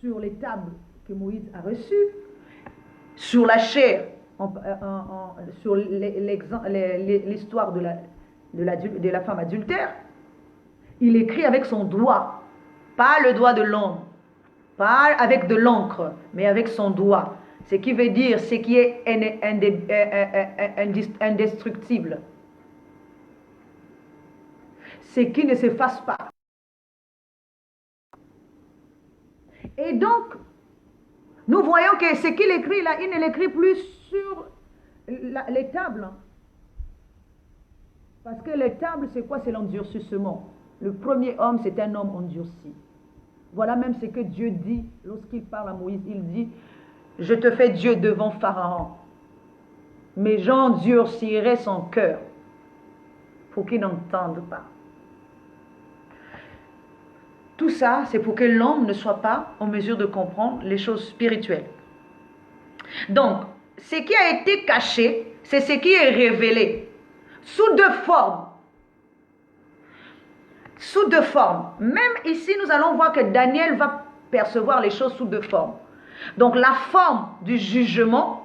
sur les tables que Moïse a reçues, sur la chair, sur l'histoire de la femme adultère. Il écrit avec son doigt, pas le doigt de l'homme, pas avec de l'encre, mais avec son doigt. Ce qui veut dire ce qui est indestructible. Ce qui ne s'efface pas. Et donc, nous voyons que ce qu'il écrit là, il ne l'écrit plus sur les tables. Parce que les tables, c'est quoi? C'est l'endurcissement. Le premier homme, c'est un homme endurci. Voilà même ce que Dieu dit lorsqu'il parle à Moïse. Il dit, je te fais Dieu devant Pharaon, mais j'endurcirai son cœur pour qu'il n'entende pas. Tout ça, c'est pour que l'homme ne soit pas en mesure de comprendre les choses spirituelles. Donc, ce qui a été caché, c'est ce qui est révélé sous deux formes. Sous deux formes. Même ici, nous allons voir que Daniel va percevoir les choses sous deux formes. Donc, la forme du jugement,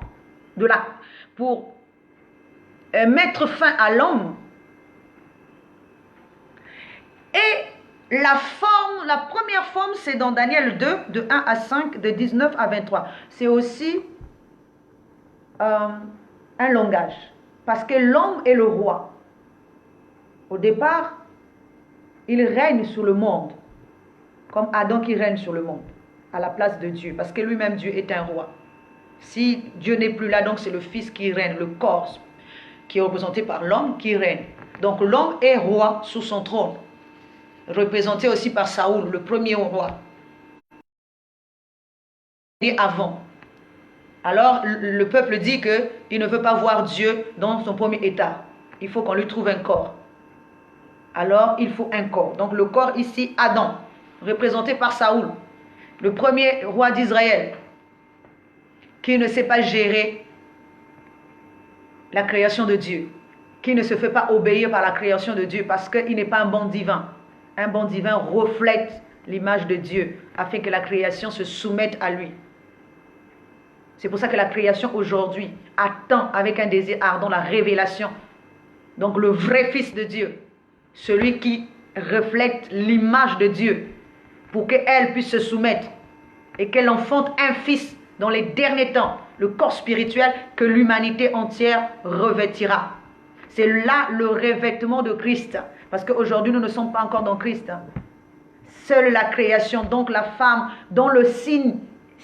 pour mettre fin à l'homme, et la première forme, c'est dans Daniel 2, de 1 à 5, de 19 à 23. C'est aussi un langage. Parce que l'homme est le roi. Au départ, il règne sur le monde. Comme Adam qui règne sur le monde, à la place de Dieu. Parce que lui-même, Dieu est un roi. Si Dieu n'est plus là, donc c'est le Fils qui règne, le corps qui est représenté par l'homme qui règne. Donc l'homme est roi sous son trône. Représenté aussi par Saoul, le premier roi. Et avant. Alors le peuple dit qu'il ne veut pas voir Dieu dans son premier état. Il faut qu'on lui trouve un corps. Alors il faut un corps. Donc le corps ici, Adam, représenté par Saoul, le premier roi d'Israël, qui ne sait pas gérer la création de Dieu, qui ne se fait pas obéir par la création de Dieu parce qu'il n'est pas un bon divin. Un bon divin reflète l'image de Dieu afin que la création se soumette à lui. C'est pour ça que la création aujourd'hui attend avec un désir ardent la révélation. Donc le vrai Fils de Dieu, celui qui reflète l'image de Dieu pour qu'elle puisse se soumettre et qu'elle enfante un Fils dans les derniers temps, le corps spirituel que l'humanité entière revêtira. C'est là le revêtement de Christ. Parce qu'aujourd'hui, nous ne sommes pas encore dans Christ. Seule la création, donc la femme, dont le signe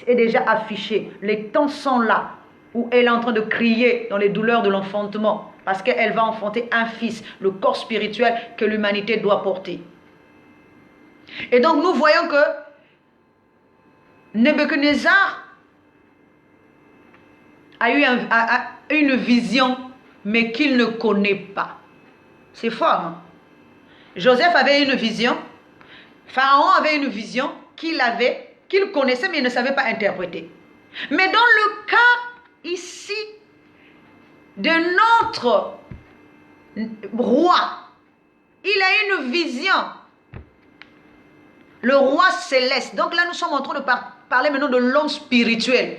est déjà affiché. Les temps sont là, où elle est en train de crier dans les douleurs de l'enfantement. Parce qu'elle va enfanter un fils, le corps spirituel que l'humanité doit porter. Et donc, nous voyons que Nebuchadnezzar a eu une vision, mais qu'il ne connaît pas. C'est fort, hein? Joseph avait une vision, Pharaon avait une vision qu'il connaissait, mais il ne savait pas interpréter. Mais dans le cas ici de notre roi, il a une vision. Le roi céleste. Donc là, nous sommes en train de parler maintenant de l'homme spirituel.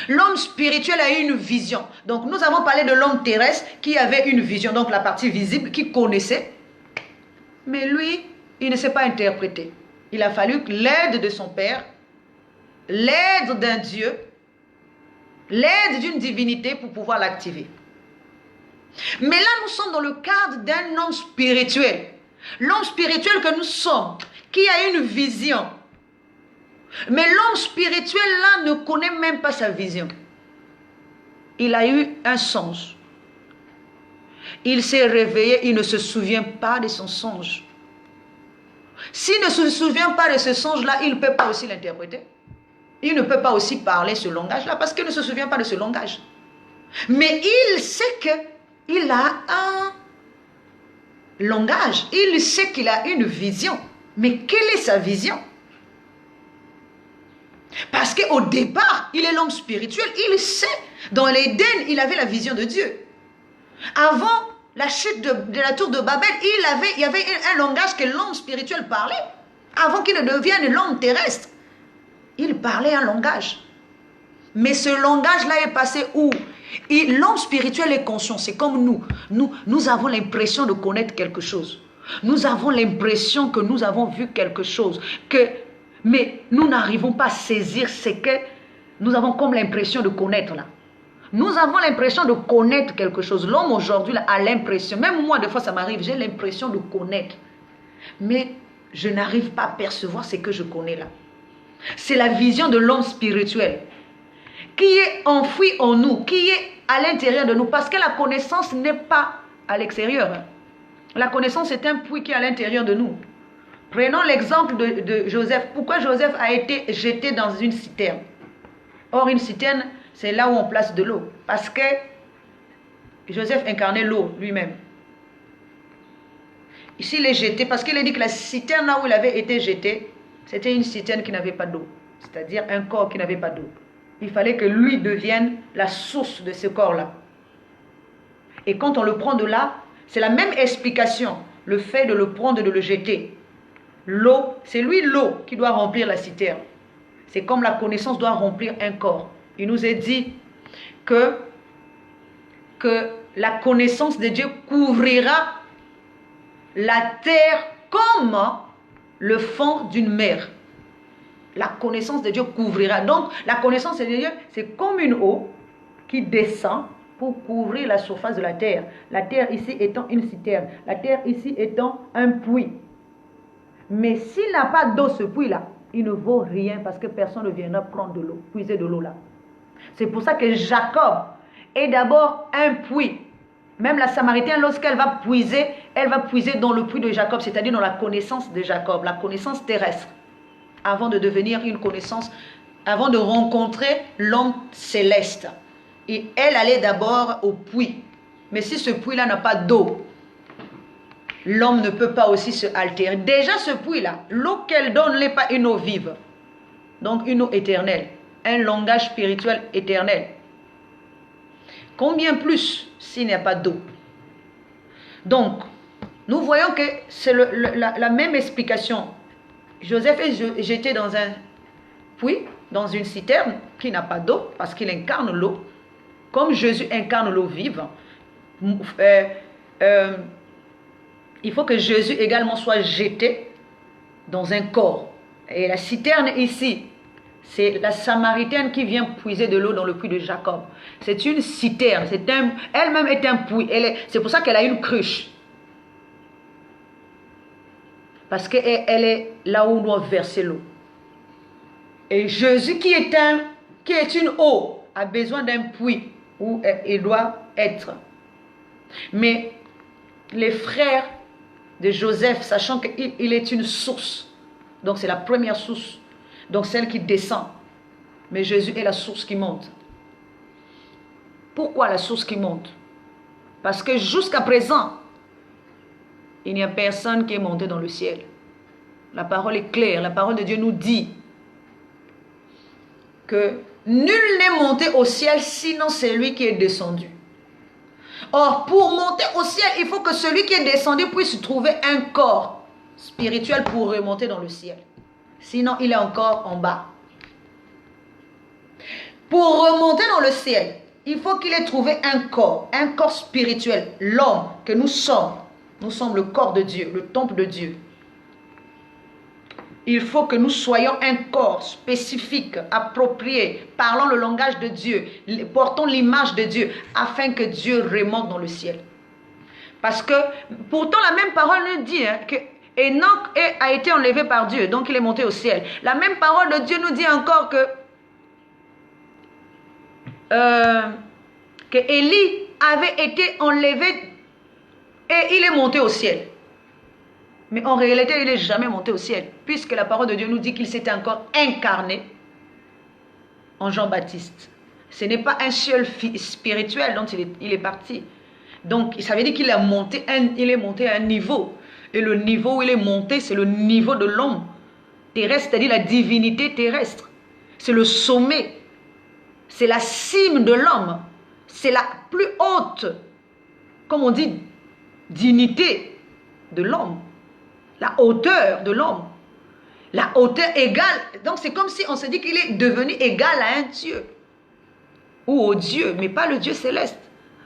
L'homme spirituel a une vision. Donc nous avons parlé de l'homme terrestre qui avait une vision, donc la partie visible, qui connaissait. Mais lui, il ne sait pas interpréter. Il a fallu l'aide de son père, l'aide d'un Dieu, l'aide d'une divinité pour pouvoir l'activer. Mais là, nous sommes dans le cadre d'un homme spirituel. L'homme spirituel que nous sommes, qui a une vision. Mais l'homme spirituel là ne connaît même pas sa vision. Il a eu un songe. Il s'est réveillé, il ne se souvient pas de son songe. S'il ne se souvient pas de ce songe-là, il ne peut pas aussi l'interpréter. Il ne peut pas aussi parler ce langage-là parce qu'il ne se souvient pas de ce langage. Mais il sait qu'il a un langage. Il sait qu'il a une vision. Mais quelle est sa vision? Parce qu'au départ, il est l'homme spirituel. Il sait. Dans l'Éden, il avait la vision de Dieu. Avant la chute de la tour de Babel, il y avait un langage que l'homme spirituel parlait. Avant qu'il ne devienne l'homme terrestre. Il parlait un langage. Mais ce langage-là est passé où? L'homme spirituel est conscient. C'est comme nous. Nous avons l'impression de connaître quelque chose. Nous avons l'impression que nous avons vu quelque chose. Mais nous n'arrivons pas à saisir ce que nous avons comme l'impression de connaître là. Nous avons l'impression de connaître quelque chose. L'homme aujourd'hui a l'impression, même moi des fois ça m'arrive, j'ai l'impression de connaître. Mais je n'arrive pas à percevoir ce que je connais là. C'est la vision de l'homme spirituel qui est enfoui en nous, qui est à l'intérieur de nous. Parce que la connaissance n'est pas à l'extérieur. La connaissance est un puits qui est à l'intérieur de nous. Prenons l'exemple de Joseph. Pourquoi Joseph a été jeté dans une citerne? Or, une citerne, c'est là où on place de l'eau. Parce que Joseph incarnait l'eau lui-même. Ici, il est jeté parce qu'il a dit que la citerne là où il avait été jeté, c'était une citerne qui n'avait pas d'eau. C'est-à-dire un corps qui n'avait pas d'eau. Il fallait que lui devienne la source de ce corps-là. Et quand on le prend de là, c'est la même explication. Le fait de le prendre et de le jeter. L'eau, c'est lui l'eau qui doit remplir la citerne. C'est comme la connaissance doit remplir un corps. Il nous est dit que la connaissance de Dieu couvrira la terre comme le fond d'une mer. La connaissance de Dieu couvrira. Donc, la connaissance de Dieu, c'est comme une eau qui descend pour couvrir la surface de la terre. La terre ici étant une citerne. La terre ici étant un puits. Mais s'il n'a pas d'eau, ce puits-là, il ne vaut rien parce que personne ne viendra prendre de l'eau, puiser de l'eau là. C'est pour ça que Jacob est d'abord un puits. Même la Samaritaine, lorsqu'elle va puiser dans le puits de Jacob, c'est-à-dire dans la connaissance de Jacob, la connaissance terrestre, avant de devenir une connaissance, avant de rencontrer l'homme céleste. Et elle allait d'abord au puits. Mais si ce puits-là n'a pas d'eau, l'homme ne peut pas aussi se altérer. Déjà ce puits-là, l'eau qu'elle donne n'est pas une eau vive. Donc une eau éternelle. Un langage spirituel éternel. Combien plus s'il n'y a pas d'eau? Donc, nous voyons que c'est la même explication. Joseph est jeté dans un puits, dans une citerne qui n'a pas d'eau, parce qu'il incarne l'eau. Comme Jésus incarne l'eau vive, il faut que Jésus également soit jeté dans un corps. Et la citerne ici, c'est la Samaritaine qui vient puiser de l'eau dans le puits de Jacob. C'est une citerne, elle-même est un puits. C'est pour ça qu'elle a une cruche. Parce qu'elle est là où on doit verser l'eau. Et Jésus qui est une eau, a besoin d'un puits où il doit être. Mais les frères de Joseph, sachant qu'il est une source, donc c'est la première source, donc celle qui descend, mais Jésus est la source qui monte. Donc, il faut que Jésus également soit jeté dans un corps. Et la citerne ici, c'est la Samaritaine qui vient puiser de l'eau dans le puits de Jacob. C'est une citerne, c'est la Samaritaine qui vient puiser de l'eau dans le puits de Jacob. C'est pour ça qu'elle a une cruche. Parce qu'elle est là où on doit verser l'eau. Et Jésus qui est une eau, a besoin d'un puits où il doit être. Mais les frères de Joseph, sachant qu'il est une source, donc c'est la première source, donc celle qui descend. Mais Jésus est la source qui monte. Pourquoi la source qui monte? Parce que jusqu'à présent, il n'y a personne qui est monté dans le ciel. La parole est claire. La parole de Dieu nous dit que nul n'est monté au ciel sinon celui qui est descendu. Or, pour monter au ciel, il faut que celui qui est descendu puisse trouver un corps spirituel pour remonter dans le ciel. Sinon, il est encore en bas. Pour remonter dans le ciel, il faut qu'il ait trouvé un corps spirituel, l'homme que nous sommes. Nous sommes le corps de Dieu, le temple de Dieu. Il faut que nous soyons un corps spécifique, approprié, parlant le langage de Dieu, portons l'image de Dieu, afin que Dieu remonte dans le ciel. Parce que, pourtant, la même parole nous dit que Enoch a été enlevé par Dieu, donc il est monté au ciel. La même parole de Dieu nous dit encore que Élie avait été enlevé et il est monté au ciel. Mais en réalité, il n'est jamais monté au ciel, puisque la parole de Dieu nous dit qu'il s'était encore incarné en Jean-Baptiste. Ce n'est pas un seul spirituel dont il est parti. Donc, ça veut dire qu'il est monté à un niveau. Et le niveau où il est monté, c'est le niveau de l'homme terrestre, c'est-à-dire la divinité terrestre. C'est le sommet. C'est la cime de l'homme. C'est la plus haute, comme on dit, dignité de l'homme. La hauteur de l'homme. La hauteur égale. Donc c'est comme si on se dit qu'il est devenu égal à un Dieu. Ou au Dieu, mais pas le Dieu céleste.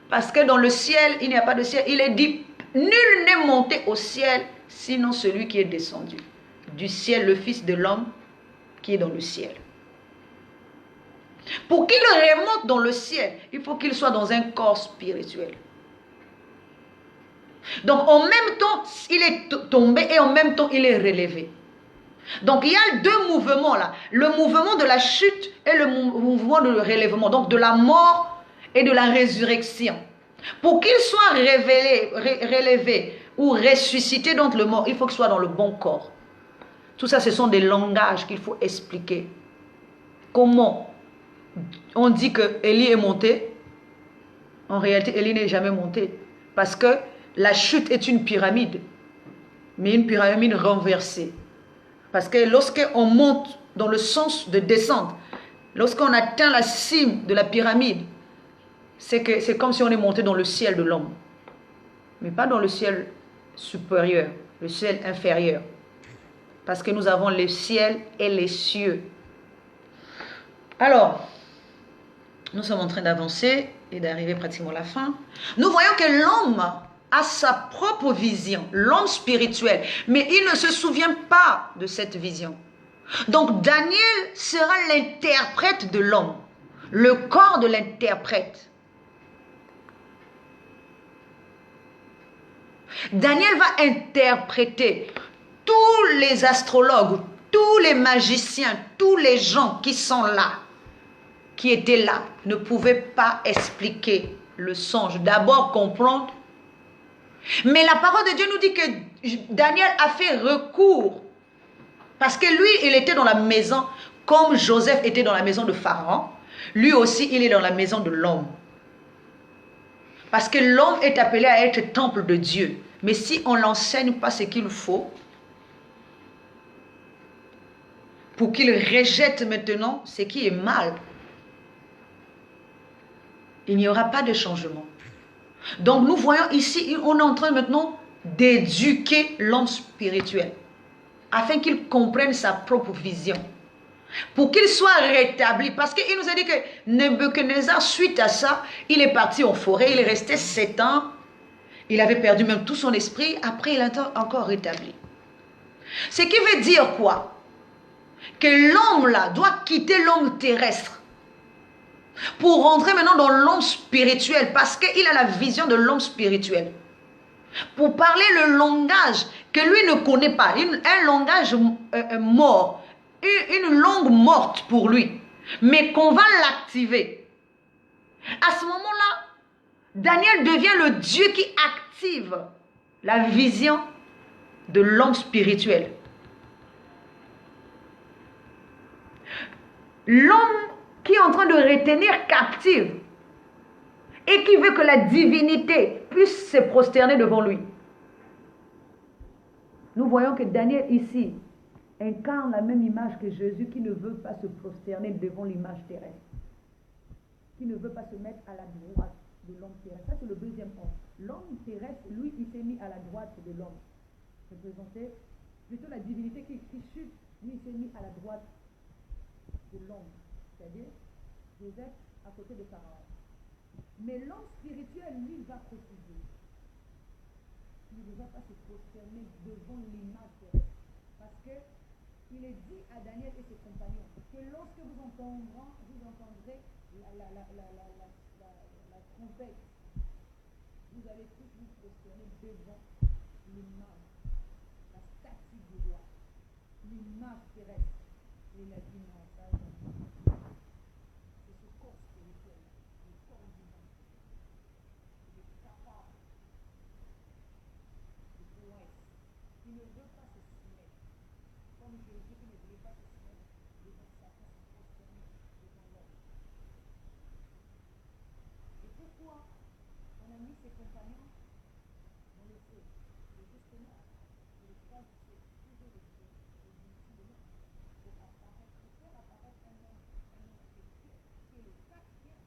Parce que dans le ciel, il n'y a pas de ciel. Il est dit, nul n'est monté au ciel, sinon celui qui est descendu. Du ciel, le Fils de l'homme qui est dans le ciel. Pour qu'il remonte dans le ciel, il faut qu'il soit dans un corps spirituel. Donc en même temps, il est tombé et en même temps, il est relevé. Donc il y a deux mouvements là. Le mouvement de la chute et le mouvement de relèvement. Donc de la mort et de la résurrection. Pour qu'il soit relevé ou ressuscité dans le mort, il faut qu'il soit dans le bon corps. Tout ça, ce sont des langages qu'il faut expliquer. Comment on dit que Élie est monté? En réalité, Élie n'est jamais monté. Parce que la chute est une pyramide, mais une pyramide renversée. Parce que lorsqu'on monte dans le sens de descente, lorsqu'on atteint la cime de la pyramide, c'est comme si on est monté dans le ciel de l'homme. Mais pas dans le ciel supérieur, le ciel inférieur. Parce que nous avons le ciel et les cieux. Alors, nous sommes en train d'avancer et d'arriver pratiquement à la fin. Nous voyons que l'homme a sa propre vision, l'homme spirituel, mais il ne se souvient pas de cette vision. Donc Daniel sera l'interprète de l'homme, le corps de l'interprète. Daniel va interpréter tous les astrologues, tous les magiciens, tous les gens qui sont là, qui étaient là, ne pouvaient pas expliquer le songe. D'abord comprendre. Mais la parole de Dieu nous dit que Daniel a fait recours. Parce que lui, il était dans la maison, comme Joseph était dans la maison de Pharaon. Lui aussi, il est dans la maison de l'homme. Parce que l'homme est appelé à être temple de Dieu. Mais si on ne l'enseigne pas ce qu'il faut, pour qu'il rejette maintenant ce qui est mal, il n'y aura pas de changement. Donc nous voyons ici, on est en train maintenant d'éduquer l'homme spirituel, afin qu'il comprenne sa propre vision, pour qu'il soit rétabli. Parce qu'il nous a dit que Nebuchadnezzar, suite à ça, il est parti en forêt, il est resté 7 ans, il avait perdu même tout son esprit, après il est encore rétabli. Ce qui veut dire quoi? Que l'homme là doit quitter l'homme terrestre pour rentrer maintenant dans l'homme spirituel, parce qu'il a la vision de l'homme spirituel. Pour parler le langage que lui ne connaît pas, un langage mort, une langue morte pour lui, mais qu'on va l'activer. À ce moment-là, Daniel devient le Dieu qui active la vision de l'homme spirituel. L'homme qui est en train de retenir captive et qui veut que la divinité puisse se prosterner devant lui. Nous voyons que Daniel ici incarne la même image que Jésus qui ne veut pas se prosterner devant l'image terrestre, qui ne veut pas se mettre à la droite de l'homme terrestre. Ça, c'est le deuxième homme. L'homme terrestre, lui, il s'est mis à la droite de l'homme. Représenté plutôt la divinité qui chute, lui, il s'est mis à la droite de l'homme, c'est-à-dire Joseph à côté de Pharaon. Mais l'homme spirituel, lui, va préciser. Il ne va pas se prosterner devant l'image terrestre. Parce que il est dit à Daniel et ses compagnons que lorsque vous entendrez la trompette, vous allez tous vous prosterner devant l'image, la statue du roi, l'image terrestre. Et il a dit non, ça c'est ce corps spirituel, le corps divin. Il est capable de prouesse. Il ne veut pas se soumettre. Comme Jésus qui ne voulait pas se soumettre devant Satan, se prosterner devant l'homme. Et pourquoi on a mis ses compagnons dans le feu? C'est justement pour le faire toujours le feu, le ministère de l'homme, pour faire apparaître un homme spirituel, qui est le quatrième.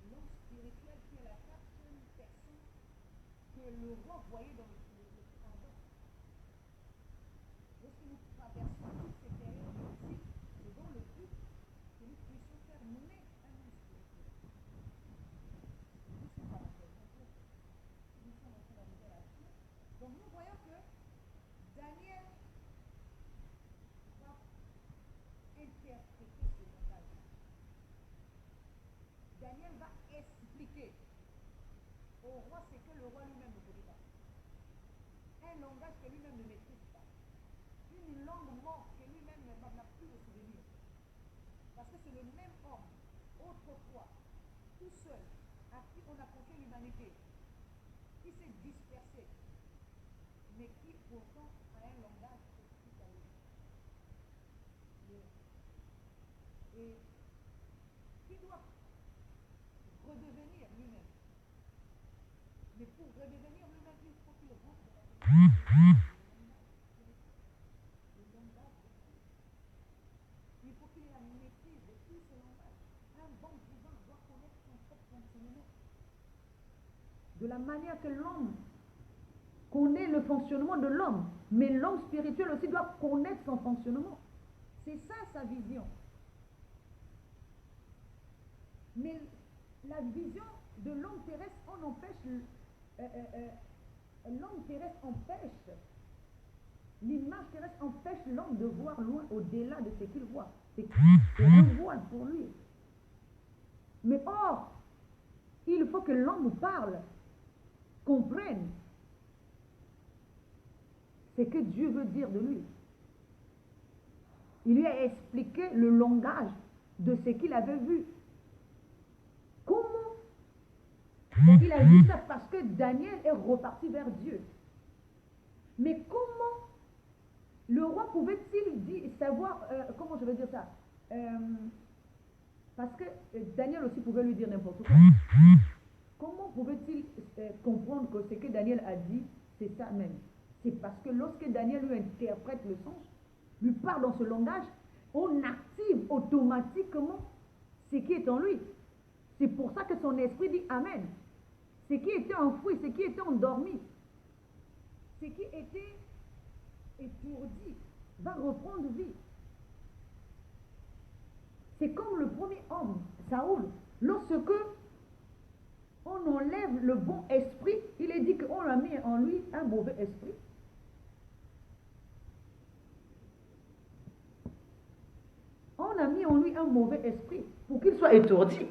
L'homme spirituel qui est la quatrième personne que le roi voyait dans le pardon. Lorsque nous traversons toutes ces périodes ici, c'est dans le but que nous puissions faire naître un homme spirituel. Nous sommes en train d'arriver là-dessus. Donc nous voyons que Daniel va interpréter ce langage. Daniel va expliquer au roi ce que le roi lui-même ne connaît pas. Un langage que lui-même ne maîtrise pas. Une langue morte que lui-même n'a plus de souvenir. Parce que c'est le même homme, autrefois, tout seul, à qui on a confié l'humanité, qui s'est dispersé, mais qui pourtant a un langage spécifique à lui. Et qui doit redevenir lui-même. Mais pour redevenir lui-même, il faut qu'il rentre dans la communauté. Le langage de Dieu. Il faut qu'il ait la maîtrise de tout ce langage. Un bon vivant doit connaître son propre fonctionnement. De la manière que l'homme connaît le fonctionnement de l'homme, mais l'homme spirituel aussi doit connaître son fonctionnement. C'est ça sa vision. Mais la vision de l'homme terrestre, on empêche, l'homme terrestre empêche, l'image terrestre empêche l'homme de voir loin, au-delà de ce qu'il voit. C'est un voile pour lui. Mais or, il faut que l'homme parle, comprenne ce que Dieu veut dire de lui. Il lui a expliqué le langage de ce qu'il avait vu. Comment? Il a vu ça parce que Daniel est reparti vers Dieu. Mais comment le roi pouvait-il savoir, comment je vais dire ça, parce que Daniel aussi pouvait lui dire n'importe quoi. Comment pouvait-il comprendre que ce que Daniel a dit, c'est ça même? C'est parce que lorsque Daniel lui interprète le songe, lui parle dans ce langage, on active automatiquement ce qui est en lui. C'est pour ça que son esprit dit Amen. Ce qui était enfoui, ce qui était endormi, ce qui était étourdi, va reprendre vie. C'est comme le premier homme, Saoul. Lorsque on enlève le bon esprit, il est dit qu'on a mis en lui un mauvais esprit. On a mis en lui un mauvais esprit pour qu'il soit étourdi.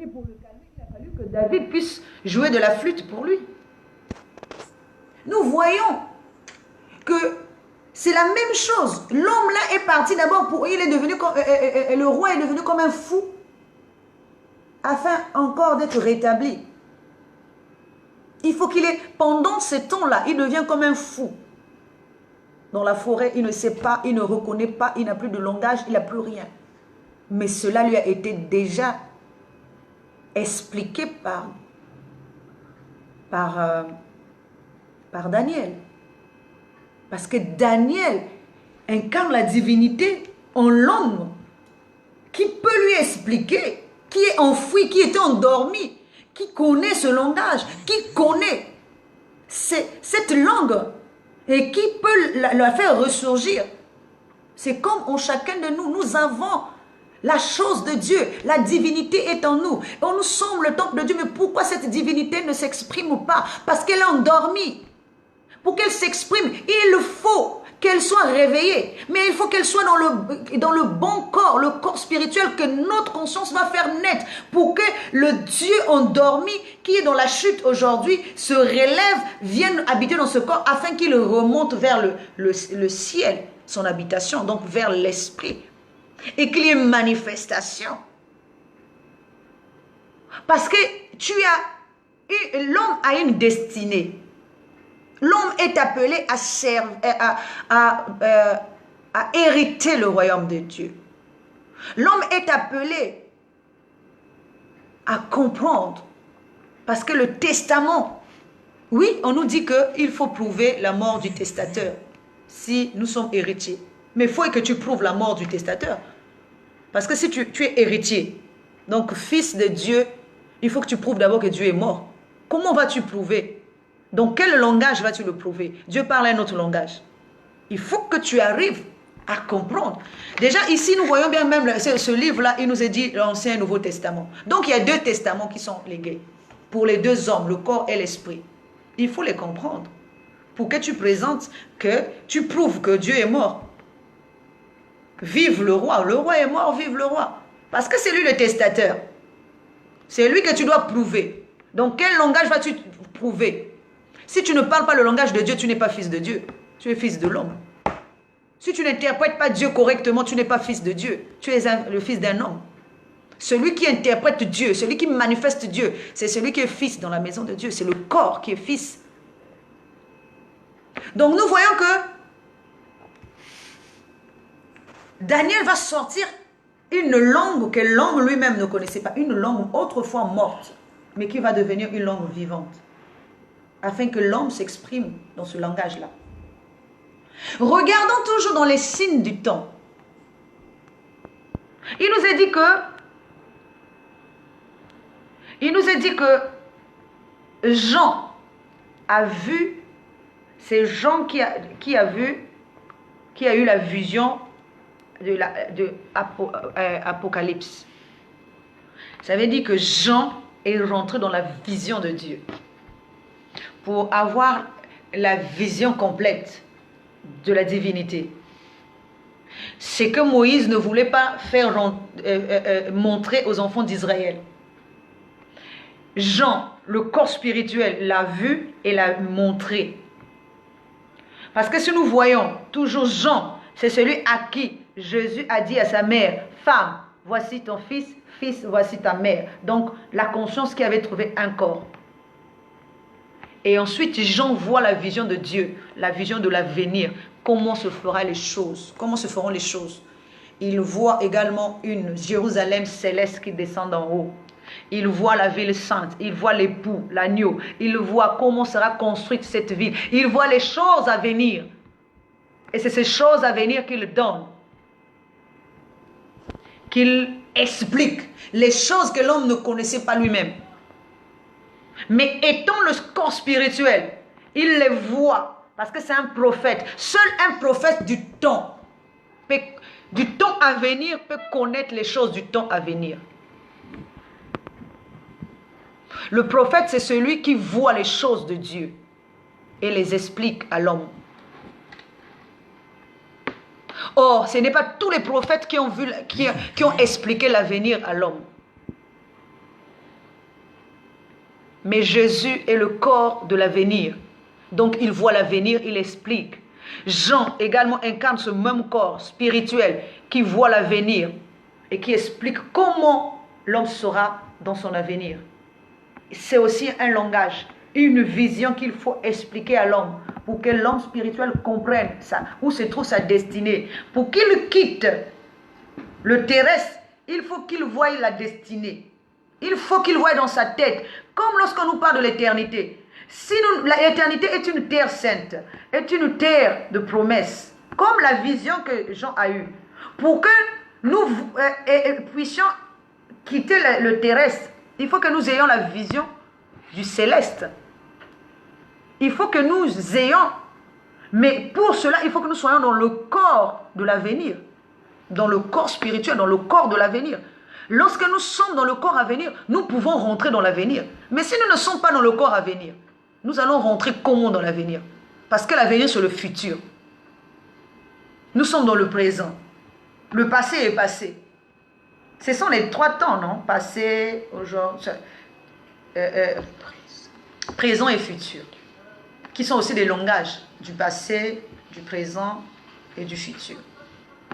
Et pour le calmer, il a fallu que David puisse jouer de la flûte pour lui. Nous voyons que c'est la même chose. L'homme là est parti d'abord pour... Il est devenu comme... le roi est devenu comme un fou. Afin encore d'être rétabli. Il faut qu'il ait... Pendant ce temps-là, il devient comme un fou. Dans la forêt, il ne sait pas, il ne reconnaît pas, il n'a plus de langage, il n'a plus rien. Mais cela lui a été déjà expliqué par Daniel. Parce que Daniel incarne la divinité en l'homme qui peut lui expliquer, qui est enfoui, qui était endormi, qui connaît ce langage, qui connaît cette langue et qui peut la faire ressurgir. C'est comme en chacun de nous, nous avons la chose de Dieu, la divinité est en nous. Et nous sommes le temple de Dieu, mais pourquoi cette divinité ne s'exprime pas? Parce qu'elle est endormie. Pour qu'elle s'exprime, il faut qu'elle soit réveillée. Mais il faut qu'elle soit dans le bon corps, le corps spirituel que notre conscience va faire naître. Pour que le Dieu endormi qui est dans la chute aujourd'hui se relève, vienne habiter dans ce corps afin qu'il remonte vers le ciel, son habitation, donc vers l'esprit. Et qu'il y ait une manifestation. Parce que l'homme a une destinée. L'homme est appelé à hériter le royaume de Dieu. L'homme est appelé à comprendre. Parce que le testament, oui, on nous dit qu'il faut prouver la mort du testateur si nous sommes héritiers. Mais il faut que tu prouves la mort du testateur. Parce que si tu es héritier, donc fils de Dieu, il faut que tu prouves d'abord que Dieu est mort. Comment vas-tu prouver? Dans quel langage vas-tu le prouver? Dieu parle un autre langage. Il faut que tu arrives à comprendre. Déjà ici, nous voyons bien même ce livre-là, il nous est dit l'Ancien et Nouveau Testament. Donc il y a deux testaments qui sont légués. Pour les deux hommes, le corps et l'esprit. Il faut les comprendre. Pour que tu présentes, que tu prouves que Dieu est mort. Vive le roi est mort, vive le roi. Parce que c'est lui le testateur. C'est lui que tu dois prouver. Donc quel langage vas-tu prouver? Si tu ne parles pas le langage de Dieu, tu n'es pas fils de Dieu. Tu es fils de l'homme. Si tu n'interprètes pas Dieu correctement, tu n'es pas fils de Dieu. Tu es le fils d'un homme. Celui qui interprète Dieu, celui qui manifeste Dieu, c'est celui qui est fils dans la maison de Dieu. C'est le corps qui est fils. Donc nous voyons que Daniel va sortir une langue que l'homme lui-même ne connaissait pas. Une langue autrefois morte, mais qui va devenir une langue vivante. Afin que l'homme s'exprime dans ce langage-là. Regardons toujours dans les signes du temps. Il nous est dit que Jean a vu, c'est Jean qui a eu la vision de Apocalypse. Ça veut dire que Jean est rentré dans la vision de Dieu. Pour avoir la vision complète de la divinité. C'est que Moïse ne voulait pas faire montrer aux enfants d'Israël. Jean, le corps spirituel, l'a vu et l'a montré. Parce que si nous voyons toujours Jean, c'est celui à qui Jésus a dit à sa mère, femme, voici ton fils, fils, voici ta mère. Donc la conscience qui avait trouvé un corps. Et ensuite, Jean voit la vision de Dieu, la vision de l'avenir. Comment se feront les choses? Comment se feront les choses? Il voit également une Jérusalem céleste qui descend d'en haut. Il voit la ville sainte, il voit l'époux, l'agneau. Il voit comment sera construite cette ville. Il voit les choses à venir. Et c'est ces choses à venir qu'il donne. Qu'il explique. Les choses que l'homme ne connaissait pas lui-même. Mais étant le corps spirituel, il les voit. Parce que c'est un prophète. Seul un prophète du temps à venir peut connaître les choses du temps à venir. Le prophète, c'est celui qui voit les choses de Dieu et les explique à l'homme. Or, ce n'est pas tous les prophètes qui ont expliqué l'avenir à l'homme. Mais Jésus est le corps de l'avenir. Donc il voit l'avenir, il explique. Jean également incarne ce même corps spirituel qui voit l'avenir et qui explique comment l'homme sera dans son avenir. C'est aussi un langage, une vision qu'il faut expliquer à l'homme pour que l'homme spirituel comprenne ça, où se trouve sa destinée, pour qu'il quitte le terrestre il faut qu'il voie la destinée. Il faut qu'il voie dans sa tête. Comme lorsqu'on nous parle de l'éternité. Si l'éternité est une terre sainte, est une terre de promesses, comme la vision que Jean a eue, pour que nous puissions quitter le terrestre, il faut que nous ayons la vision du céleste. Il faut que nous ayons, mais pour cela, il faut que nous soyons dans le corps de l'avenir, dans le corps spirituel, dans le corps de l'avenir. Lorsque nous sommes dans le corps à venir, nous pouvons rentrer dans l'avenir. Mais si nous ne sommes pas dans le corps à venir, nous allons rentrer comment dans l'avenir? Parce que l'avenir, c'est le futur. Nous sommes dans le présent. Le passé est passé. Ce sont les 3 temps, non? Passé, aujourd'hui, présent et futur. Qui sont aussi des langages du passé, du présent et du futur.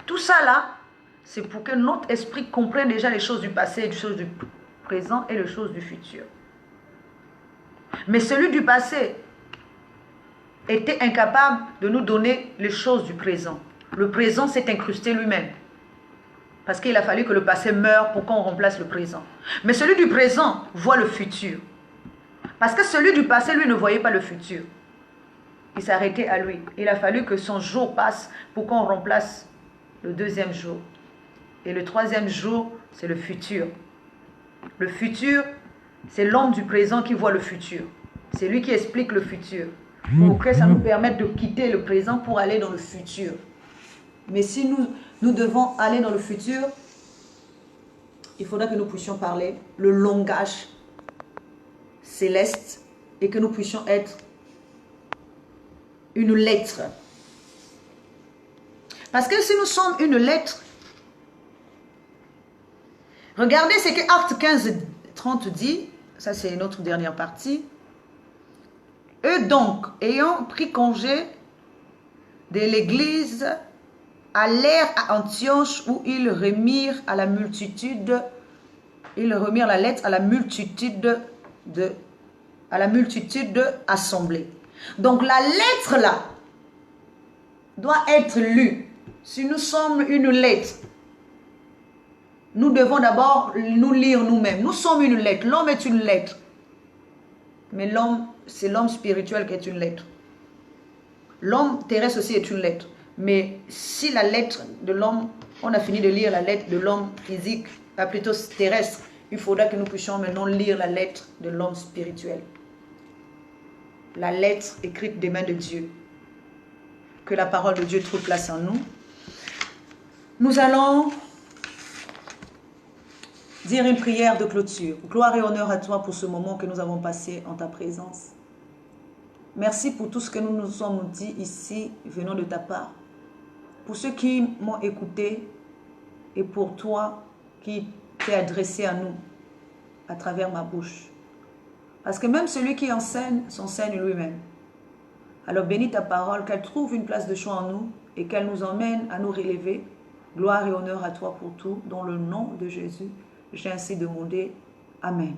Tout ça là, c'est pour que notre esprit comprenne déjà les choses du passé, les choses du présent et les choses du futur. Mais celui du passé était incapable de nous donner les choses du présent. Le présent s'est incrusté lui-même. Parce qu'il a fallu que le passé meure pour qu'on remplace le présent. Mais celui du présent voit le futur. Parce que celui du passé, lui, ne voyait pas le futur. Il s'arrêtait à lui. Il a fallu que son jour passe pour qu'on remplace le 2e jour. Et le 3e jour, c'est le futur. Le futur, c'est l'homme du présent qui voit le futur. C'est lui qui explique le futur. Pour que ça nous permette de quitter le présent pour aller dans le futur. Mais si nous devons aller dans le futur, il faudra que nous puissions parler le langage céleste et que nous puissions être une lettre. Parce que si nous sommes une lettre, regardez ce que Actes 15, 30 dit, ça c'est notre dernière partie. Eux donc, ayant pris congé de l'église, allèrent à Antioche où ils remirent à la multitude, la lettre à la multitude assemblée. Donc la lettre là doit être lue. Si nous sommes une lettre, nous devons d'abord nous lire nous-mêmes. Nous sommes une lettre. L'homme est une lettre. Mais l'homme, c'est l'homme spirituel qui est une lettre. L'homme terrestre aussi est une lettre. Mais si la lettre de l'homme, on a fini de lire la lettre de l'homme physique, plutôt terrestre, il faudra que nous puissions maintenant lire la lettre de l'homme spirituel. La lettre écrite des mains de Dieu. Que la parole de Dieu trouve place en nous. Nous allons dire une prière de clôture. Gloire et honneur à toi pour ce moment que nous avons passé en ta présence. Merci pour tout ce que nous nous sommes dit ici, venant de ta part. Pour ceux qui m'ont écouté et pour toi qui t'es adressé à nous à travers ma bouche. Parce que même celui qui enseigne, s'enseigne lui-même. Alors bénis ta parole, qu'elle trouve une place de choix en nous et qu'elle nous emmène à nous relever. Gloire et honneur à toi pour tout. Dans le nom de Jésus, j'ai ainsi demandé. Amen.